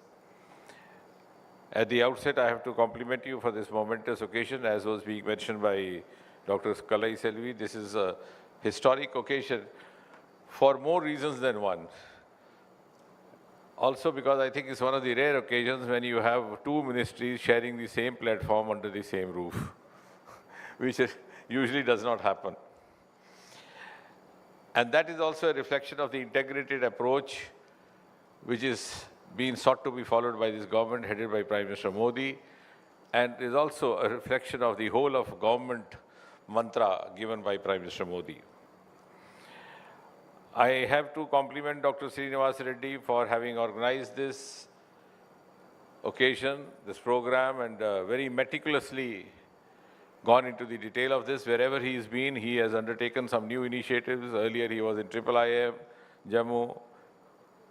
At the outset, I have to compliment you for this momentous occasion, as was being mentioned by Dr. Kalai Selvi. This is a historic occasion for more reasons than one. Also because I think it's one of the rare occasions when you have two ministries sharing the same platform under the same roof, which usually does not happen. And that is also a reflection of the integrated approach which is being sought to be followed by this government headed by Prime Minister Modi, and is also a reflection of the whole of government mantra given by Prime Minister Modi. I have to compliment Dr. Srinivas Reddy for having organized this occasion, this program, and very meticulously gone into the detail of this. Wherever he has been, he has undertaken some new initiatives. Earlier he was in IIIM, Jammu,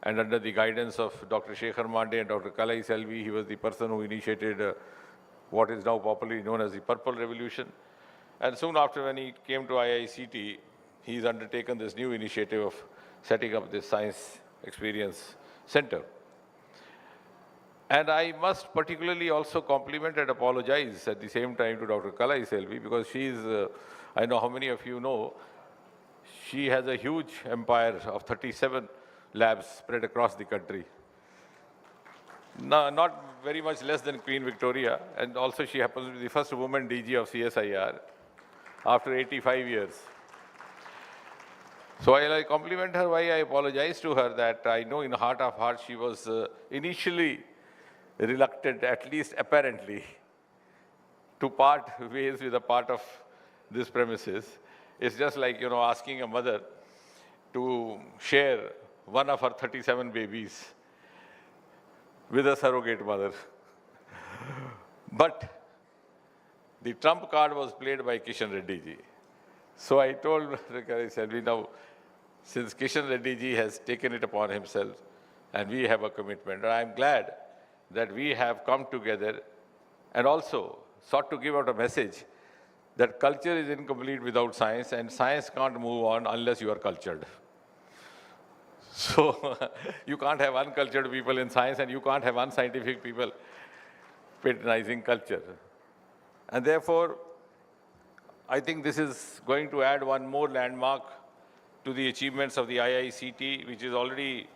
and under the guidance of Dr. Shekhar Mande and Dr. Kalai Selvi, he was the person who initiated what is now popularly known as the Purple Revolution. And soon after, when he came to IICT, he's undertaken this new initiative of setting up this Science Experience Center. And I must particularly also compliment and apologize at the same time to Dr. Kalai Selvi, because she is, I know how many of you know, she has a huge empire of 37 labs spread across the country. No, not very much less than Queen Victoria, and also she happens to be the first woman DG of CSIR after 85 years. So while I compliment her, why I apologize to her that I know in heart of hearts she was initially reluctant, at least apparently, to part ways with a part of this premises. It's just like, asking a mother to share one of her 37 babies with a surrogate mother. But the trump card was played by Kishan Reddy ji. So I told Mr. Selvi, now, since Kishan Reddy ji has taken it upon himself and we have a commitment, and I'm glad that we have come together and also sought to give out a message that culture is incomplete without science, and science can't move on unless you are cultured. So you can't have uncultured people in science, and you can't have unscientific people patronizing culture. And therefore, I think this is going to add one more landmark to the achievements of the IICT, which is already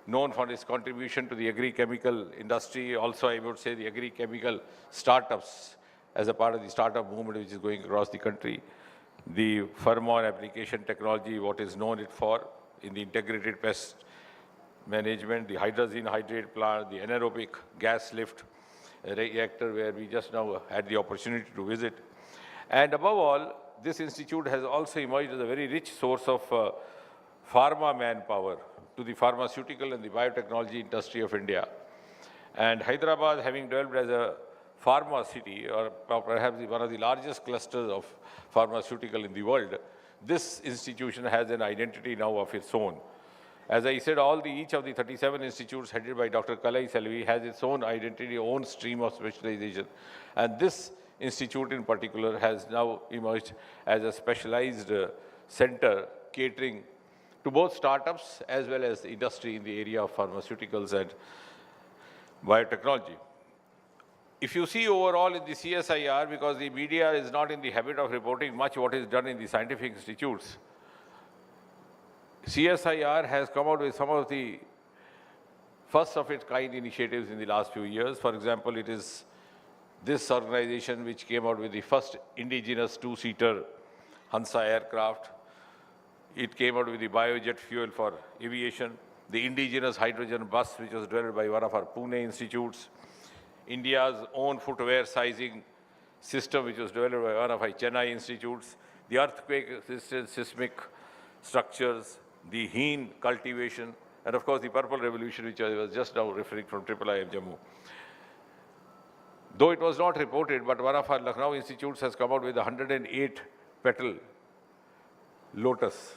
known for its contribution to the agri-chemical industry. Also, I would say the agri-chemical startups as a part of the startup movement which is going across the country. The pheromone application technology, what is known it for in the integrated pest management, the hydrazine hydrate plant, the anaerobic gas lift reactor where we just now had the opportunity to visit. And above all, this institute has also emerged as a very rich source of pharma manpower to the pharmaceutical and the biotechnology industry of India. And Hyderabad, having developed as a pharma city, or perhaps one of the largest clusters of pharmaceutical in the world, this institution has an identity now of its own. As I said, each of the 37 institutes headed by Dr. Kalai Selvi has its own identity, own stream of specialization. And this institute in particular has now emerged as a specialized center catering to both startups as well as the industry in the area of pharmaceuticals and biotechnology. If you see overall in the CSIR, because the media is not in the habit of reporting much what is done in the scientific institutes, CSIR has come out with some of the first of its kind initiatives in the last few years. For example, it is this organization which came out with the first indigenous two-seater Hansa aircraft. It came out with the biojet fuel for aviation, the indigenous hydrogen bus which was developed by one of our Pune institutes, India's own footwear sizing system which was developed by one of our Chennai institutes, the earthquake-resistant seismic structures, the heen cultivation, and of course the purple revolution which I was just now referring from IIIM Jammu. Though it was not reported, but one of our Lucknow institutes has come out with 108 petal lotus.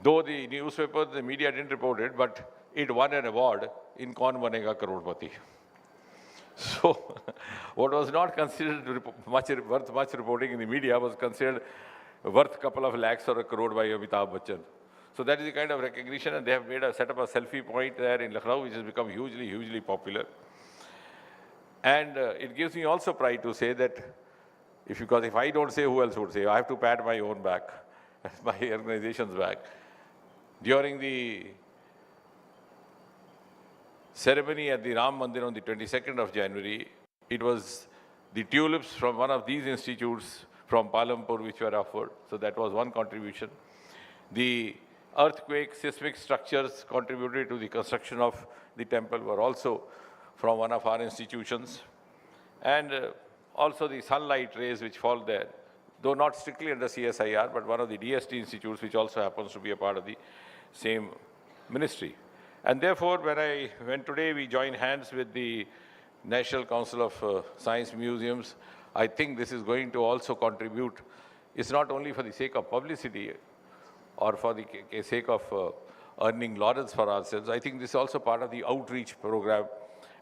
Though the newspaper, the media didn't report it, but it won an award in Kaun Banega Crorepati. So, what was not considered worth much reporting in the media was considered worth a couple of lakhs or a crore by Amitabh Bachchan. So that is the kind of recognition, and they have set up a selfie point there in Lucknow, which has become hugely popular. And it gives me also pride to say that, because if I don't say, who else would say? I have to pat my own back, my organization's back. During the ceremony at the Ram Mandir on the 22nd of January, it was the tulips from one of these institutes from Palampur which were offered. So that was one contribution. The earthquake seismic structures contributed to the construction of the temple were also from one of our institutions. And also the sunlight rays which fall there, though not strictly under CSIR, but one of the DST institutes which also happens to be a part of the same ministry. And therefore, when today we join hands with the National Council of Science Museums, I think this is going to also contribute. It's not only for the sake of publicity or for the sake of earning laurels for ourselves. I think this is also part of the outreach program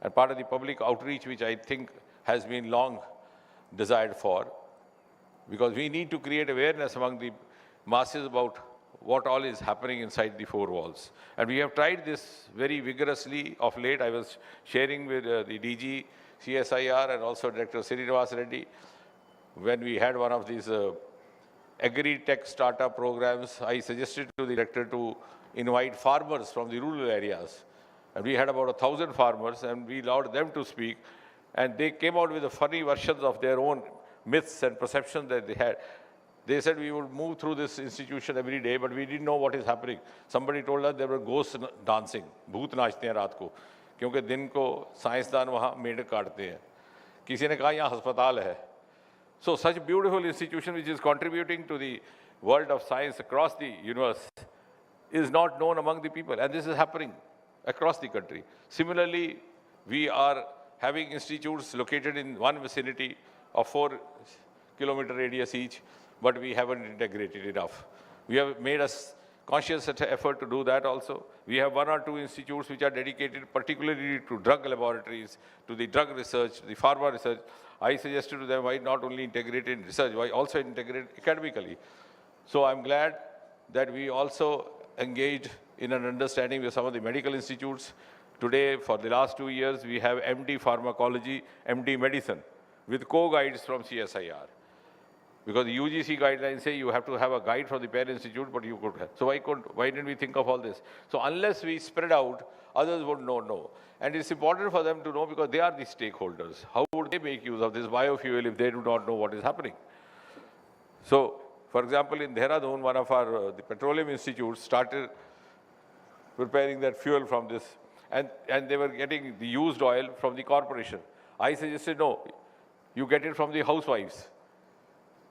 and part of the public outreach which I think has been long desired for, because we need to create awareness among the masses about what all is happening inside the four walls. And we have tried this very vigorously of late. I was sharing with the DG, CSIR, and also Director Csir-Iict Reddy. When we had one of these agri-tech startup programs, I suggested to the director to invite farmers from the rural areas. And we had about 1,000 farmers, and we allowed them to speak. And they came out with the funny versions of their own myths and perceptions that they had. They said we would move through this institution every day, but we didn't know what is happening. Somebody told us there were ghosts dancing, bhoot naachte hain raat ko. क्योंकि दिन को साइंसदान वहाँ मेंढक काटते हैं, किसी ने कहा यहाँ अस्पताल है. So such beautiful institution which is contributing to the world of science across the universe is not known among the people, and this is happening across the country. Similarly, we are having institutes located in one vicinity of 4-kilometer radius each, but we haven't integrated enough. We have made a conscious effort to do that also. We have 1 or 2 institutes which are dedicated particularly to drug laboratories, to the drug research, the pharma research. I suggested to them why not only integrate in research, why also integrate academically. So I'm glad that we also engaged in an understanding with some of the medical institutes. Today, for the last 2 years, we have MD Pharmacology, MD Medicine, with co-guides from CSIR. Because the UGC guidelines say you have to have a guide from the parent institute, but you could have. So why didn't we think of all this? So unless we spread out, others would not know. And it's important for them to know because they are the stakeholders. How would they make use of this biofuel if they do not know what is happening? So, for example, in Dehradun, one of our the petroleum institutes started preparing that fuel from this, and they were getting the used oil from the corporation. I suggested, no, you get it from the housewives.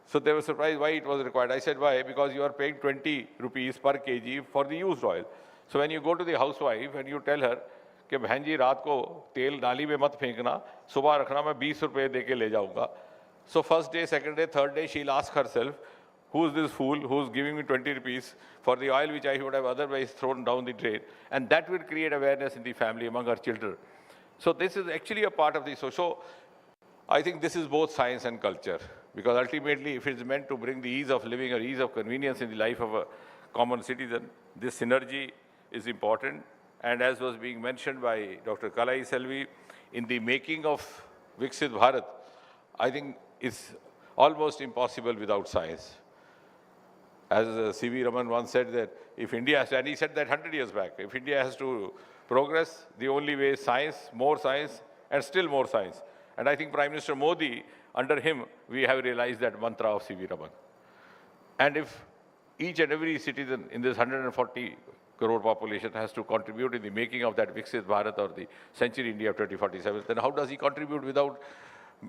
So they were surprised why it was required. I said, why? Because you are paying 20 rupees per kg for the used oil. So when you go to the housewife and you tell her, कि बहन जी रात को तेल नाली में मत फेंकना, सुबह रखना, मैं 20 रुपए दे के ले जाऊंगा. So first day, second day, third day, she'll ask herself, who's this fool who's giving me 20 rupees for the oil which I would have otherwise thrown down the drain? And that will create awareness in the family among our children. So this is actually a part of the social. I think this is both science and culture, because ultimately if it's meant to bring the ease of living or ease of convenience in the life of a common citizen, this synergy is important. And as was being mentioned by Dr. Kalai Selvi, in the making of Viksit Bharat, I think it's almost impossible without science. As C.V. Raman once said that if India has to, and he said that 100 years back, if India has to progress, the only way is science, and still more science. And I think Prime Minister Modi, under him, we have realized that mantra of C.V. Raman. And if each and every citizen in this 140 crore population has to contribute in the making of that Viksit Bharat or the Century India of 2047, then how does he contribute without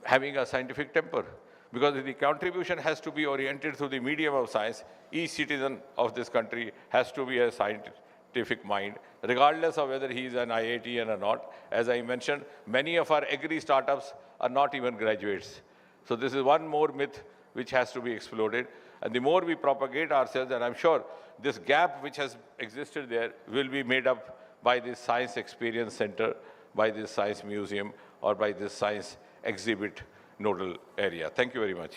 having a scientific temper? Because the contribution has to be oriented through the medium of science. Each citizen of this country has to be a scientific mind, regardless of whether he is an IITian or not. As I mentioned, many of our agri startups are not even graduates. So this is one more myth which has to be exploded. And the more we propagate ourselves, and I'm sure this gap which has existed there will be made up by this Science Experience Center, by this Science Museum, or by this Science Exhibit nodal area. Thank you very much.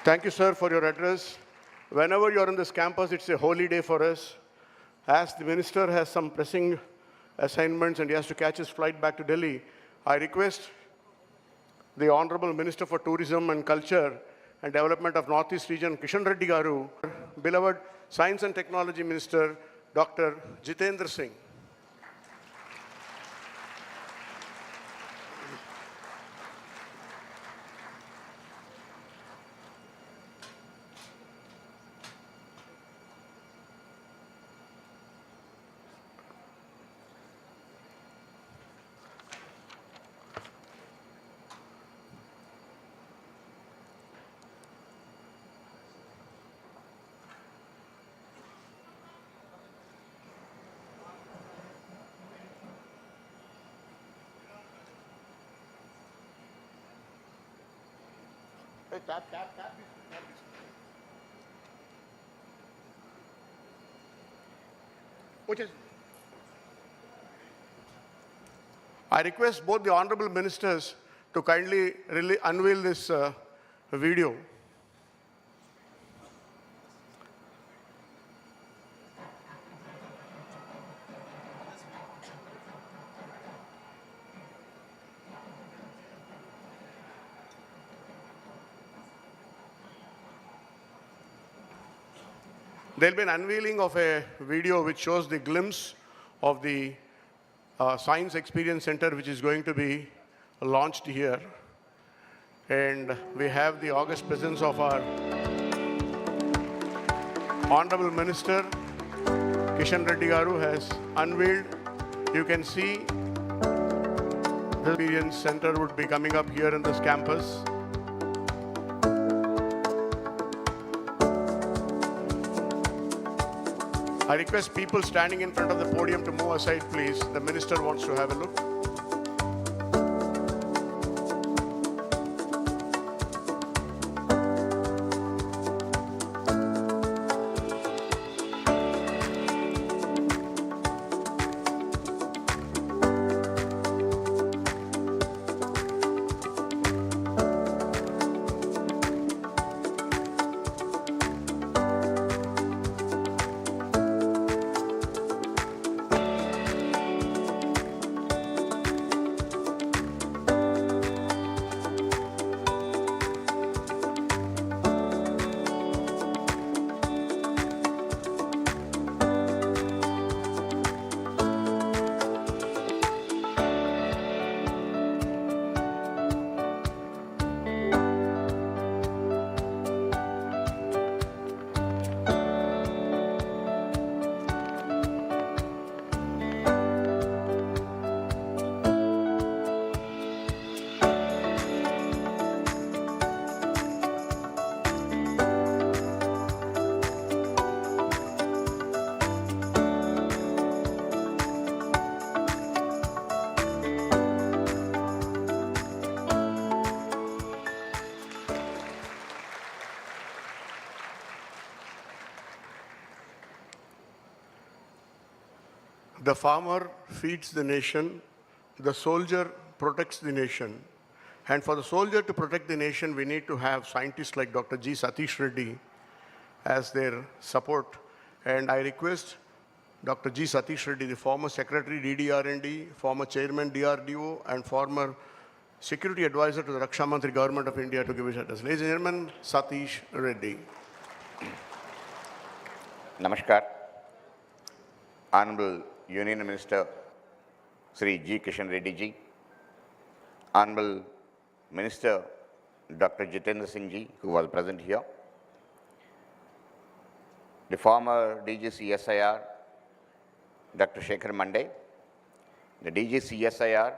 Thank you, sir, for your address. Whenever you're on this campus, it's a holy day for us. As the minister has some pressing assignments and he has to catch his flight back to Delhi, I request the Honorable Minister for Tourism and Culture and Development of Northeast Region, Kishan-Reddy Garu, beloved Science and Technology Minister, Dr. Jitendra Singh. I request both the honorable ministers to kindly unveil this video. There will be an unveiling of a video which shows the glimpse of the Science Experience Center, which is going to be launched here. And we have the august presence of our Honorable Minister, Kishan Reddy Garu has unveiled. You can see the Experience Center would be coming up here in this campus. I request people standing in front of the podium to move aside, please. The minister wants to have a look. The farmer feeds the nation, the soldier protects the nation. And for the soldier to protect the nation, we need to have scientists like Dr. G. Satish Reddy as their support. And I request Dr. G. Satish Reddy, the former Secretary DDR&D, former Chairman DRDO, and former Security Advisor to the Raksha Mantri Government of India, to give his address. Ladies and gentlemen, Satish Reddy. Namaskar. Honorable Union Minister Sri G. Kishan Reddy ji, Honorable Minister Dr. Jitendra Singh ji, who was present here, the former DG CSIR Dr. Shekhar Mande, the DG CSIR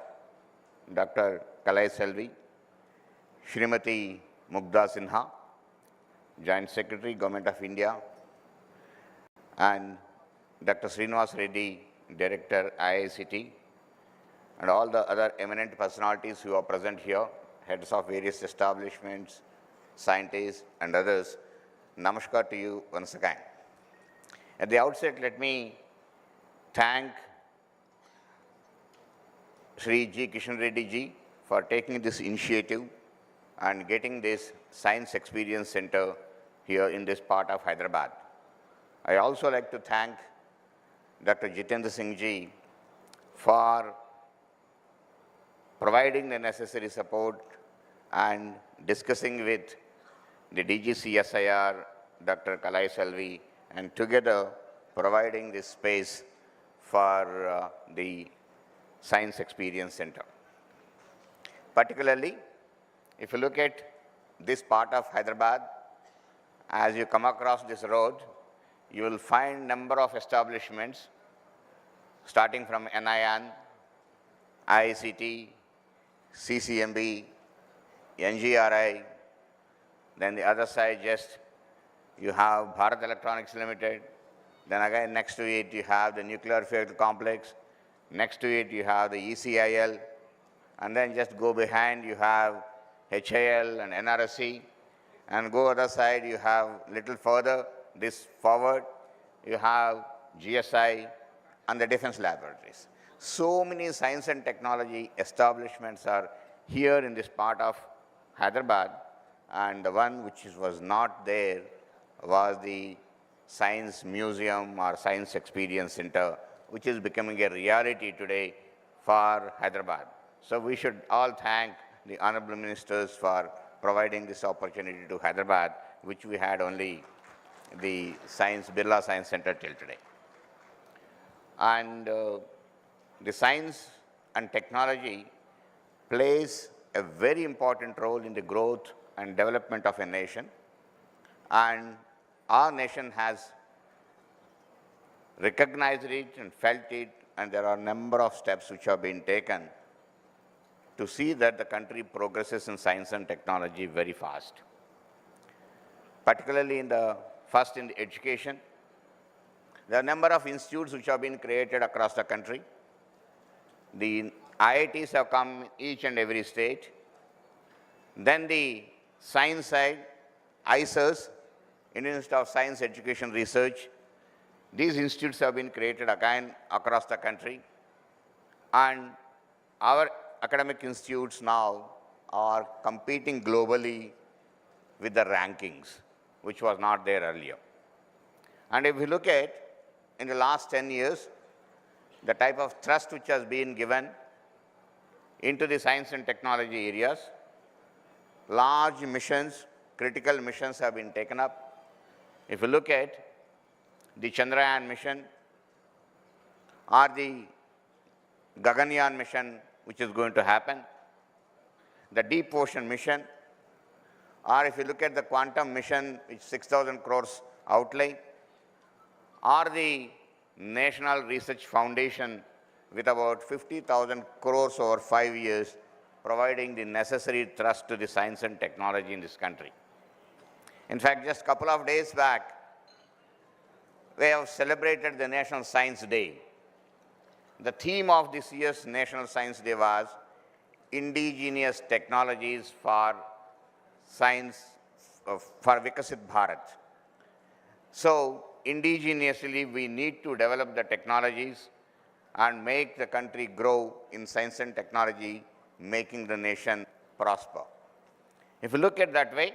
Dr. Kalai Selvi, Srimati Mugdha Sinha, Joint Secretary, Government of India, and Dr. Srinivas Reddy, Director, IICT, and all the other eminent personalities who are present here, heads of various establishments, scientists, and others, namaskar to you once again. At the outset, let me thank Sri G. Kishan Reddy ji for taking this initiative and getting this Science Experience Center here in this part of Hyderabad. I also like to thank Dr. Jitendra Singh ji for providing the necessary support and discussing with the DG CSIR, Dr. Kalai Selvi, and together providing this space for the Science Experience Center. Particularly, if you look at this part of Hyderabad, as you come across this road, you will find number of establishments starting from NIN, IICT, CCMB, NGRI, then the other side just you have Bharat Electronics Limited, then again next to it you have the Nuclear Fuel Complex, next to it you have the ECIL, and then just go behind you have HAL and NRSC, and go other side you have little further this forward, you have GSI and the defense laboratories. So many science and technology establishments are here in this part of Hyderabad, and the one which was not there was the Science Museum or Science Experience Center, which is becoming a reality today for Hyderabad. So we should all thank the honorable ministers for providing this opportunity to Hyderabad, which we had only the Birla Science Center till today. And the science and technology plays a very important role in the growth and development of a nation. And our nation has recognized it and felt it, and there are a number of steps which have been taken to see that the country progresses in science and technology very fast. Particularly in the education, there are a number of institutes which have been created across the country. The IITs have come each and every state. Then the science side, ISERs, Indian Institute of Science Education Research, these institutes have been created again across the country. And our academic institutes now are competing globally with the rankings, which was not there earlier. And if we look at, in the last 10 years, the type of thrust which has been given into the science and technology areas, large missions, critical missions have been taken up. If you look at the Chandrayaan mission or the Gaganyaan mission, which is going to happen, the Deep Ocean mission, or if you look at the quantum mission, which 6,000 crores outlay, or the National Research Foundation with about 50,000 crores over 5 years, providing the necessary thrust to the science and technology in this country. In fact, just a couple of days back, we have celebrated the National Science Day. The theme of this year's National Science Day was indigenous technologies for science, for Vikasit Bharat. So, indigenously, we need to develop the technologies and make the country grow in science and technology, making the nation prosper. If you look at that way,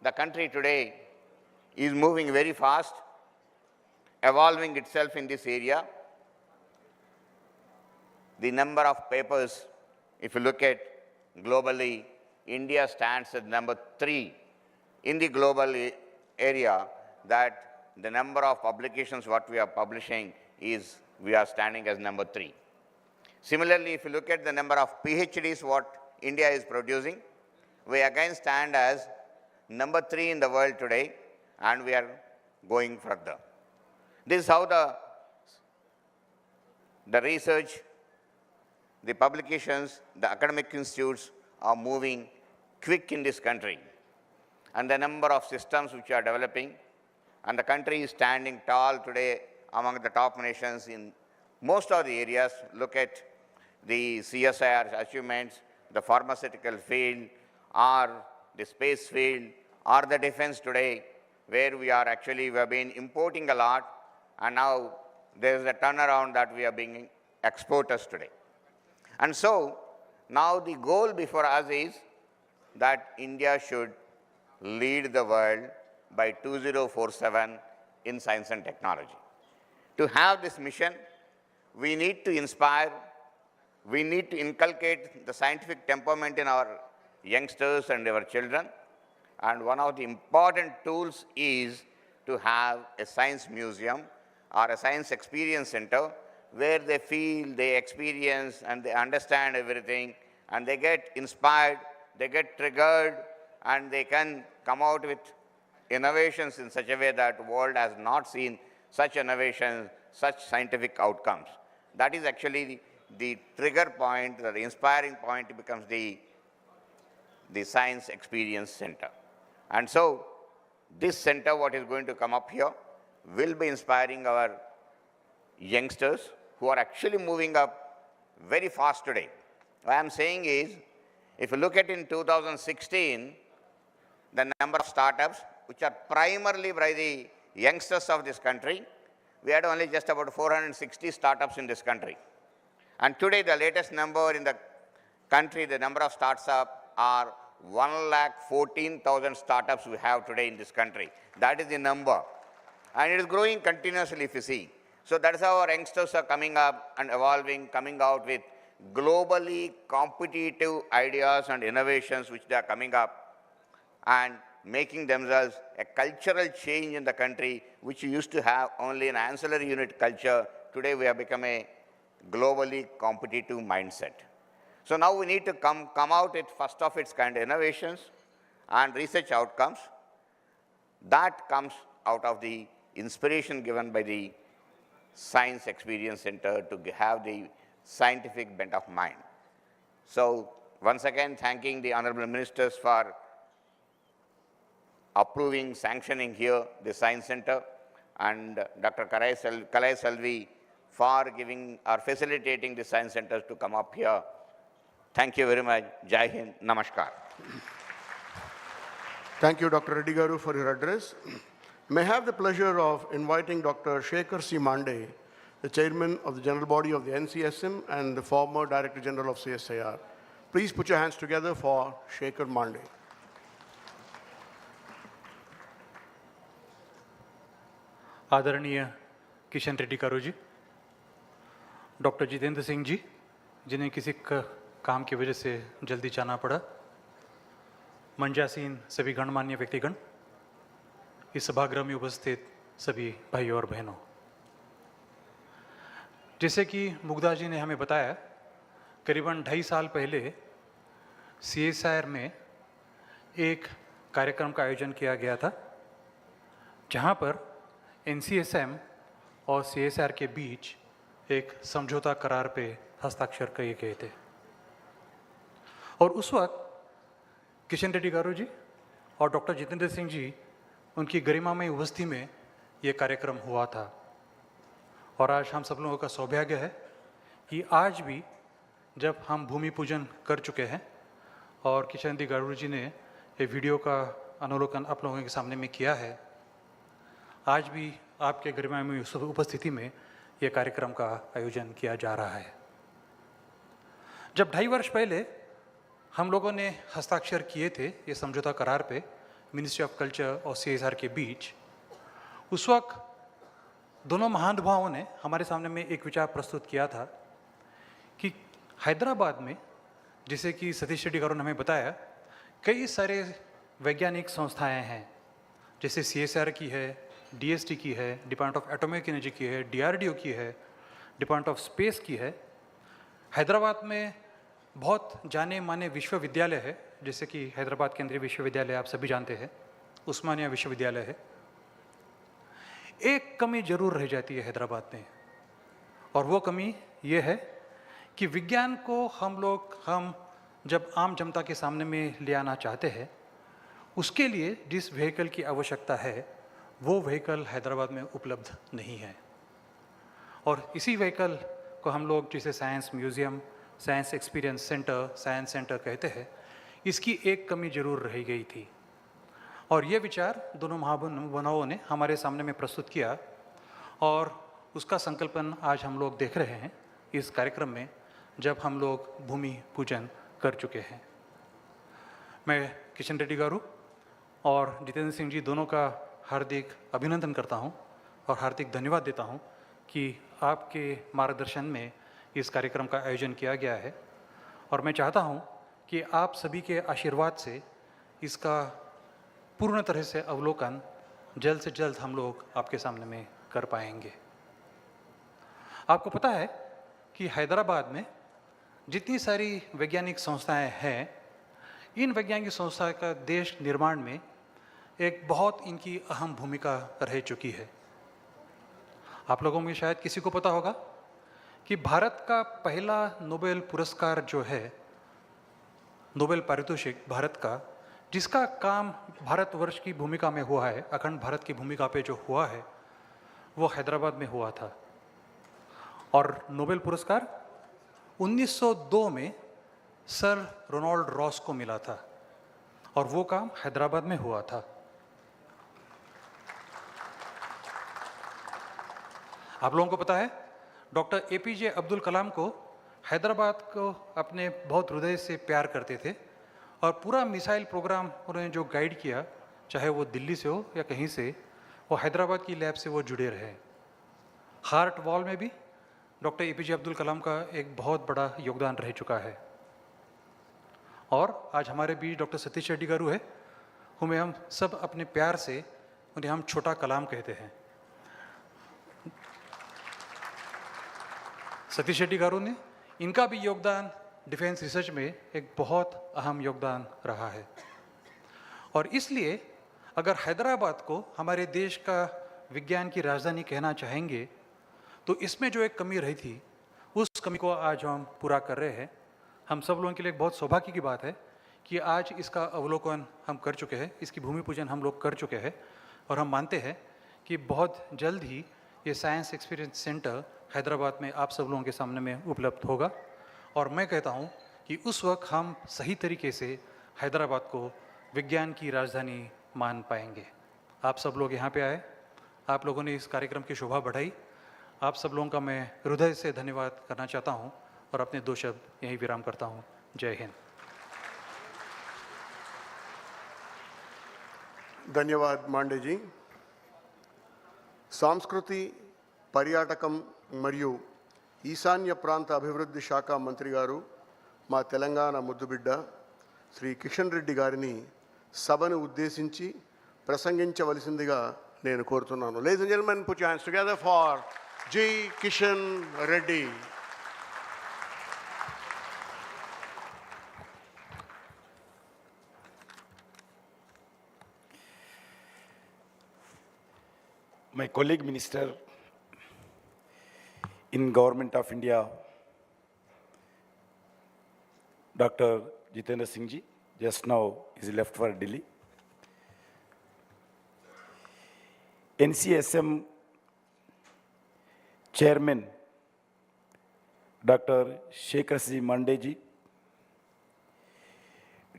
the country today is moving very fast, evolving itself in this area. The number of papers, if you look at globally, India stands at number 3 in the global area, that the number of publications what we are publishing is, we are standing as number 3. Similarly, if you look at the number of PhDs what India is producing, we again stand as number 3 in the world today, and we are going further. This is how the research, the publications, the academic institutes are moving quick in this country. And the number of systems which are developing, and the country is standing tall today among the top nations in most of the areas. Look at the CSIR achievements, the pharmaceutical field, or the space field, or the defense today, where we have been importing a lot, and now there is a turnaround that we are being exporters today. And so, now the goal before us is that India should lead the world by 2047 in science and technology. To have this mission, we need to inspire, we need to inculcate the scientific temperament in our youngsters and our children. And one of the important tools is to have a science museum or a science experience center where they feel, they experience, and they understand everything, and they get inspired, they get triggered, and they can come out with innovations in such a way that the world has not seen such innovations, such scientific outcomes. That is actually the trigger point, the inspiring point becomes the Science Experience Center. And so, this center, what is going to come up here, will be inspiring our youngsters who are actually moving up very fast today. What I am saying is, if you look at in 2016, the number of startups, which are primarily by the youngsters of this country, we had only just about 460 startups in this country. And today, the latest number in the country, the number of startups are 1,14,000 startups we have today in this country. That is the number. And it is growing continuously, if you see. So that is how our youngsters are coming up and evolving, coming out with globally competitive ideas and innovations which they are coming up, and making themselves a cultural change in the country, which used to have only an ancillary unit culture. Today we have become a globally competitive mindset. So now we need to come out with first of its kind innovations and research outcomes. That comes out of the inspiration given by the Science Experience Center to have the scientific bent of mind. So once again, thanking the Honorable Ministers for approving, sanctioning here the Science Center, and Dr. Kalai Selvi for giving or facilitating the Science Centers to come up here. Thank you very much. Jai Hind. Namaskar. Thank you, Dr. Reddy Garu, for your address. May I have the pleasure of inviting Dr. Shekhar C. Mande, the Chairman of the General Body of the NCSM and the former Director General of CSIR. Please put your hands together for Shekhar Mande. आदरणीय किशन रेड्डी गारू जी, doctor Jitendra Singh ji, जिन्हें किसी काम की वजह से जल्दी जाना पड़ा, मंचासीन सभी गणमान्य व्यक्तिगण, इस सभागृह में उपस्थित सभी भाइयों और बहनों, जैसे कि मुग्धा जी ने हमें बताया, करीबन 2.5 साल पहले CSIR में एक कार्यक्रम का आयोजन किया गया था, जहां पर NCSM और CSIR के बीच एक समझौता करार पे हस्ताक्षर किए गए थे। और उस वक्त किशन रेड्डी गारू जी और डॉक्टर जितेंद्र सिंह जी, उनकी गरिमामय उपस्थिति में ये कार्यक्रम हुआ था। और आज हम सब लोगों का सौभाग्य है कि आज भी जब हम भूमि पूजन कर चुके हैं और किशन रेड्डी गारू जी ने ये वीडियो का अवलोकन आप लोगों के सामने में किया है, आज भी आपके गरिमामय उपस्थिति में ये कार्यक्रम का आयोजन किया जा रहा है। जब 2.5 वर्ष पहले हम लोगों ने हस्ताक्षर किए थे ये समझौता करार पे मिनिस्ट्री ऑफ कल्चर और CSIR के बीच, उस वक्त दोनों महानुभावों ने हमारे सामने में एक विचार प्रस्तुत किया था कि हैदराबाद में, जैसे कि सतीश रेड्डी गारू ने हमें बताया, कई सारे वैज्ञानिक संस्थाएं हैं, जैसे CSIR की है, DST की है, डिपार्टमेंट ऑफ एटॉमिक एनर्जी की है, DRDO की है, डिपार्टमेंट ऑफ स्पेस की है। हैदराबाद में बहुत जाने माने विश्वविद्यालय है, जैसे कि हैदराबाद केंद्रीय विश्वविद्यालय आप सभी जानते हैं, उस्मानिया विश्वविद्यालय है। एक कमी जरूर रह जाती है हैदराबाद में, और वो कमी ये है कि विज्ञान को हम जब आम जनता के सामने में ले आना चाहते हैं, उसके लिए जिस व्हीकल की आवश्यकता है वो व्हीकल हैदराबाद में उपलब्ध नहीं है। और इसी व्हीकल को हम लोग जिसे science museum, science experience centre, science centre कहते हैं, इसकी एक कमी जरूर रह गई थी। और ये विचार दोनों महानुभावों ने हमारे सामने में प्रस्तुत किया, और उसका संकल्पन आज हम लोग देख रहे हैं इस कार्यक्रम में, जब हम लोग भूमि पूजन कर चुके हैं। मैं किशन रेड्डी गारू और जितेंद्र सिंह जी दोनों का हार्दिक अभिनंदन करता हूं और हार्दिक धन्यवाद देता हूं कि आपके मार्गदर्शन में इस कार्यक्रम का आयोजन किया गया है। और मैं चाहता हूं कि आप सभी के आशीर्वाद से इसका पूर्ण तरह से अवलोकन जल्द से जल्द हम लोग आपके सामने में कर पाएंगे। आपको पता है कि हैदराबाद में जितनी सारी वैज्ञानिक संस्थाएं हैं, इन वैज्ञानिक संस्थाओं का देश निर्माण में एक बहुत इनकी अहम भूमिका रह चुकी है। आप लोगों में शायद किसी को पता होगा कि भारत का पहला नोबेल पुरस्कार जो है, नोबेल पारितोषिक भारत का, जिसका काम भारतवर्ष की भूमिका में हुआ है, अखंड भारत की भूमिका पे जो हुआ है, वो हैदराबाद में हुआ था। और नोबेल पुरस्कार 1902 में सर रोनाल्ड रॉस को मिला था, और वो काम हैदराबाद में हुआ था। आप लोगों को पता है, डॉक्टर APJ अब्दुल कलाम को हैदराबाद को अपने बहुत हृदय से प्यार करते थे, और पूरा मिसाइल प्रोग्राम उन्होंने जो गाइड किया, चाहे वो दिल्ली से हो या कहीं से, वो हैदराबाद की लैब से वो जुड़े रहे। हार्ट वॉल में भी डॉक्टर APJ अब्दुल कलाम का एक बहुत बड़ा योगदान रह चुका है। और आज हमारे बीच डॉक्टर सतीश रेड्डी गारू है, उन्हें हम सब अपने प्यार से उन्हें हम छोटा कलाम कहते हैं। सतीश रेड्डी गारू ने, इनका भी योगदान डिफेंस रिसर्च में एक बहुत अहम योगदान रहा है। और इसलिए अगर हैदराबाद को हमारे देश का विज्ञान की राजधानी कहना चाहेंगे, तो इसमें जो एक कमी रही थी, उस कमी को आज हम पूरा कर रहे हैं। हम सब लोगों के लिए एक बहुत सौभाग्य की बात है कि आज इसका अवलोकन हम कर चुके हैं, इसकी भूमि पूजन हम लोग कर चुके हैं, और हम मानते हैं कि बहुत जल्द ही ये साइंस एक्सपीरियंस सेंटर हैदराबाद में आप सब लोगों के सामने में उपलब्ध होगा। और मैं कहता हूँ कि उस वक्त हम सही तरीके से हैदराबाद को विज्ञान की राजधानी मान पाएंगे। आप सब लोग यहाँ पे आए, आप लोगों ने इस कार्यक्रम की शोभा बढ़ाई। आप सब लोगों का मैं हृदय से धन्यवाद करना चाहता हूँ और अपने 2 शब्द यहीं विराम करता हूँ। जय हिंद। ధన్యవాద్ మాండేజీ. సంస్కృతి, పర్యాటకం మరియు ఈశాన్య ప్రాంత అభివృద్ధి శాఖ మంత్రి గారు, మా తెలంగాణ ముద్దుబిడ్డ శ్రీ కిషన్ రెడ్డి గారిని సభను ఉద్దేశించి ప్రసంగించవలసిందిగా నేను కోరుతున్నాను. Ladies and gentlemen, put your hands together for G Kishan Reddy. My colleague minister in Government of India, Dr. Jitendra Singh ji, just now is left for Delhi. NCSM Chairman, Dr. Csir-Iict Mande ji,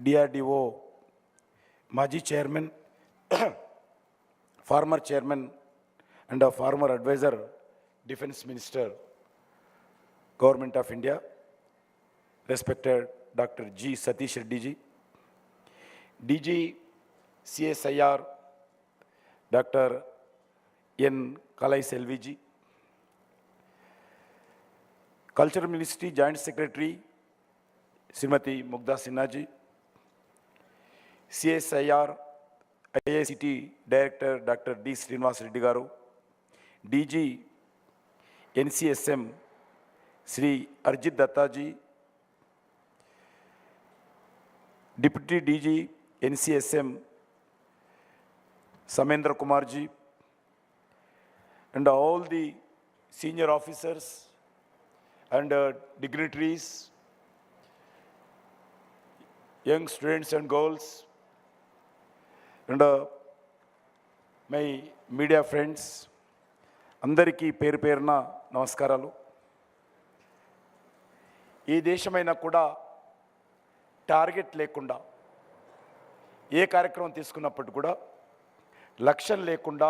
DRDO Maji Chairman, former Chairman and a former advisor, Defense Minister, Government of India, respected Dr. G. Satish Reddy ji, DG CSIR, Dr. N. Kalai Selvi ji, Culture Ministry Joint Secretary, Srimati Mugdha Sinha ji, CSIR IICT Director, Dr. D. Srinivas Reddy garu, DG NCSM Sri Arjit Datta ji, Deputy DG NCSM Samendra Kumar ji, and all the senior officers and dignitaries, young students and girls, and my media friends, అందరికీ పేరు పేరున నమస్కారాలు. ఏ దేశమైనా కూడా target లేకుండా ఏ కార్యక్రమం తీసుకున్నప్పటికీ కూడా లక్ష్యం లేకుండా,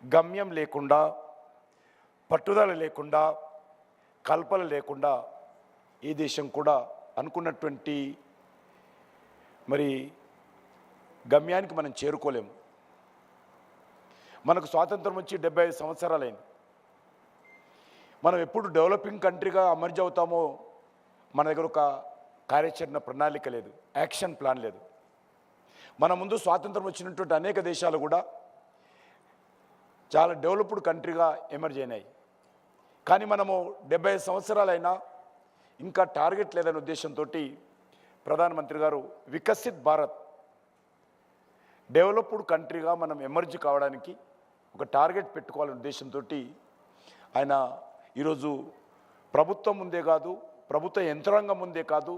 గమ్యం లేకుండా, పట్టుదల లేకుండా, కల్పన లేకుండా ఏ దేశం కూడా అనుకున్నటువంటి మరి గమ్యానికి మనం చేరుకోలేము. మనకు స్వాతంత్రం వచ్చి 75 సంవత్సరాలైంది. మనం ఎప్పుడు డెవలపింగ్ కంట్రీగా ఎమర్జ్ అవుతామో మన దగ్గర ఒక కార్యాచరణ ప్రణాళిక లేదు, యాక్షన్ ప్లాన్ లేదు. మన ముందు స్వాతంత్రం వచ్చినటువంటి అనేక దేశాలు కూడా చాలా డెవలప్డ్ కంట్రీగా ఎమర్జ్ అయినాయి. కానీ మనము 75 సంవత్సరాలైనా ఇంకా టార్గెట్ లేదనే ఉద్దేశంతో ప్రధానమంత్రి గారు వికసిత్ భారత్, డెవలప్డ్ కంట్రీగా మనం ఎమర్జ్ కావడానికి ఒక టార్గెట్ పెట్టుకోవాలనే ఉద్దేశంతో ఆయన ఈరోజు ప్రభుత్వం ముందే కాదు, ప్రభుత్వ యంత్రాంగం ముందే కాదు,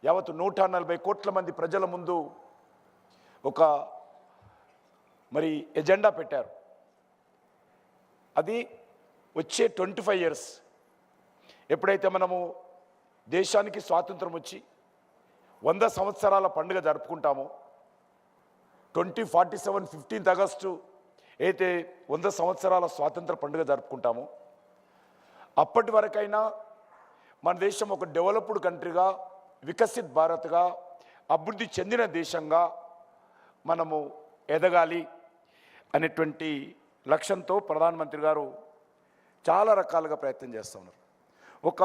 యావత్తు 140 కోట్ల మంది ప్రజల ముందు ఒక మరి ఎజెండా పెట్టారు. అది వచ్చే 25 ఇయర్స్ ఎప్పుడైతే మనము దేశానికి స్వాతంత్రం వచ్చి 100 సంవత్సరాల పండుగ జరుపుకుంటామో, 2047 15th ఆగస్టు అయితే 100 సంవత్సరాల స్వాతంత్ర పండుగ జరుపుకుంటామో, అప్పటి వరకైనా మన దేశం ఒక డెవలప్డ్ కంట్రీగా, వికసిత్ భారత్గా, అభివృద్ధి చెందిన దేశంగా మనము ఎదగాలి అనేటువంటి లక్ష్యంతో ప్రధానమంత్రి గారు చాలా రకాలుగా ప్రయత్నం చేస్తూ ఉన్నారు. ఒక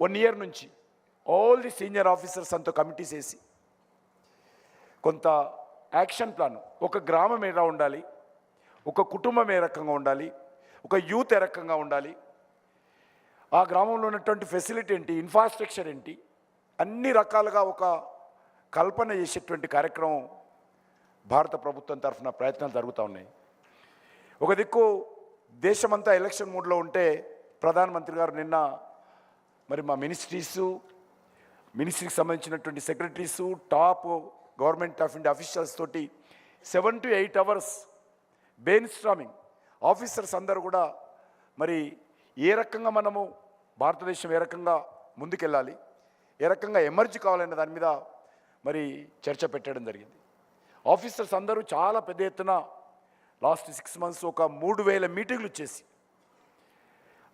1 ఇయర్ నుంచి ఆల్ ది సీనియర్ ఆఫీసర్స్ అంతా కమిటీస్ వేసి కొంత యాక్షన్ ప్లాన్, ఒక గ్రామం ఎలా ఉండాలి, ఒక కుటుంబం ఏ రకంగా ఉండాలి, ఒక యూత్ ఏ రకంగా ఉండాలి, ఆ గ్రామంలో ఉన్నటువంటి ఫెసిలిటీ ఏంటి, ఇన్ఫ్రాస్ట్రక్చర్ ఏంటి, అన్ని రకాలుగా ఒక కల్పన చేసేటువంటి కార్యక్రమం భారత ప్రభుత్వం తరఫున ప్రయత్నాలు జరుగుతూ ఉన్నాయి. ఒక దిక్కు దేశమంతా ఎలక్షన్ మూడ్లో ఉంటే ప్రధానమంత్రి గారు నిన్న మరి మా మినిస్ట్రీకి సంబంధించినటువంటి secretaries top government of India officials తోటి 7 to 8 hours brain storming. Officers అందరూ కూడా మరి ఏ రకంగా మనము భారతదేశం ఏ రకంగా ముందుకెళ్ళాలి, ఏ రకంగా ఎమర్జ్ కావాలనే దాని మీద మరి చర్చ పెట్టడం జరిగింది. ఆఫీసర్స్ అందరూ చాలా పెద్ద ఎత్తున లాస్ట్ 6 months ఒక 3000 మీటింగ్లు చేసి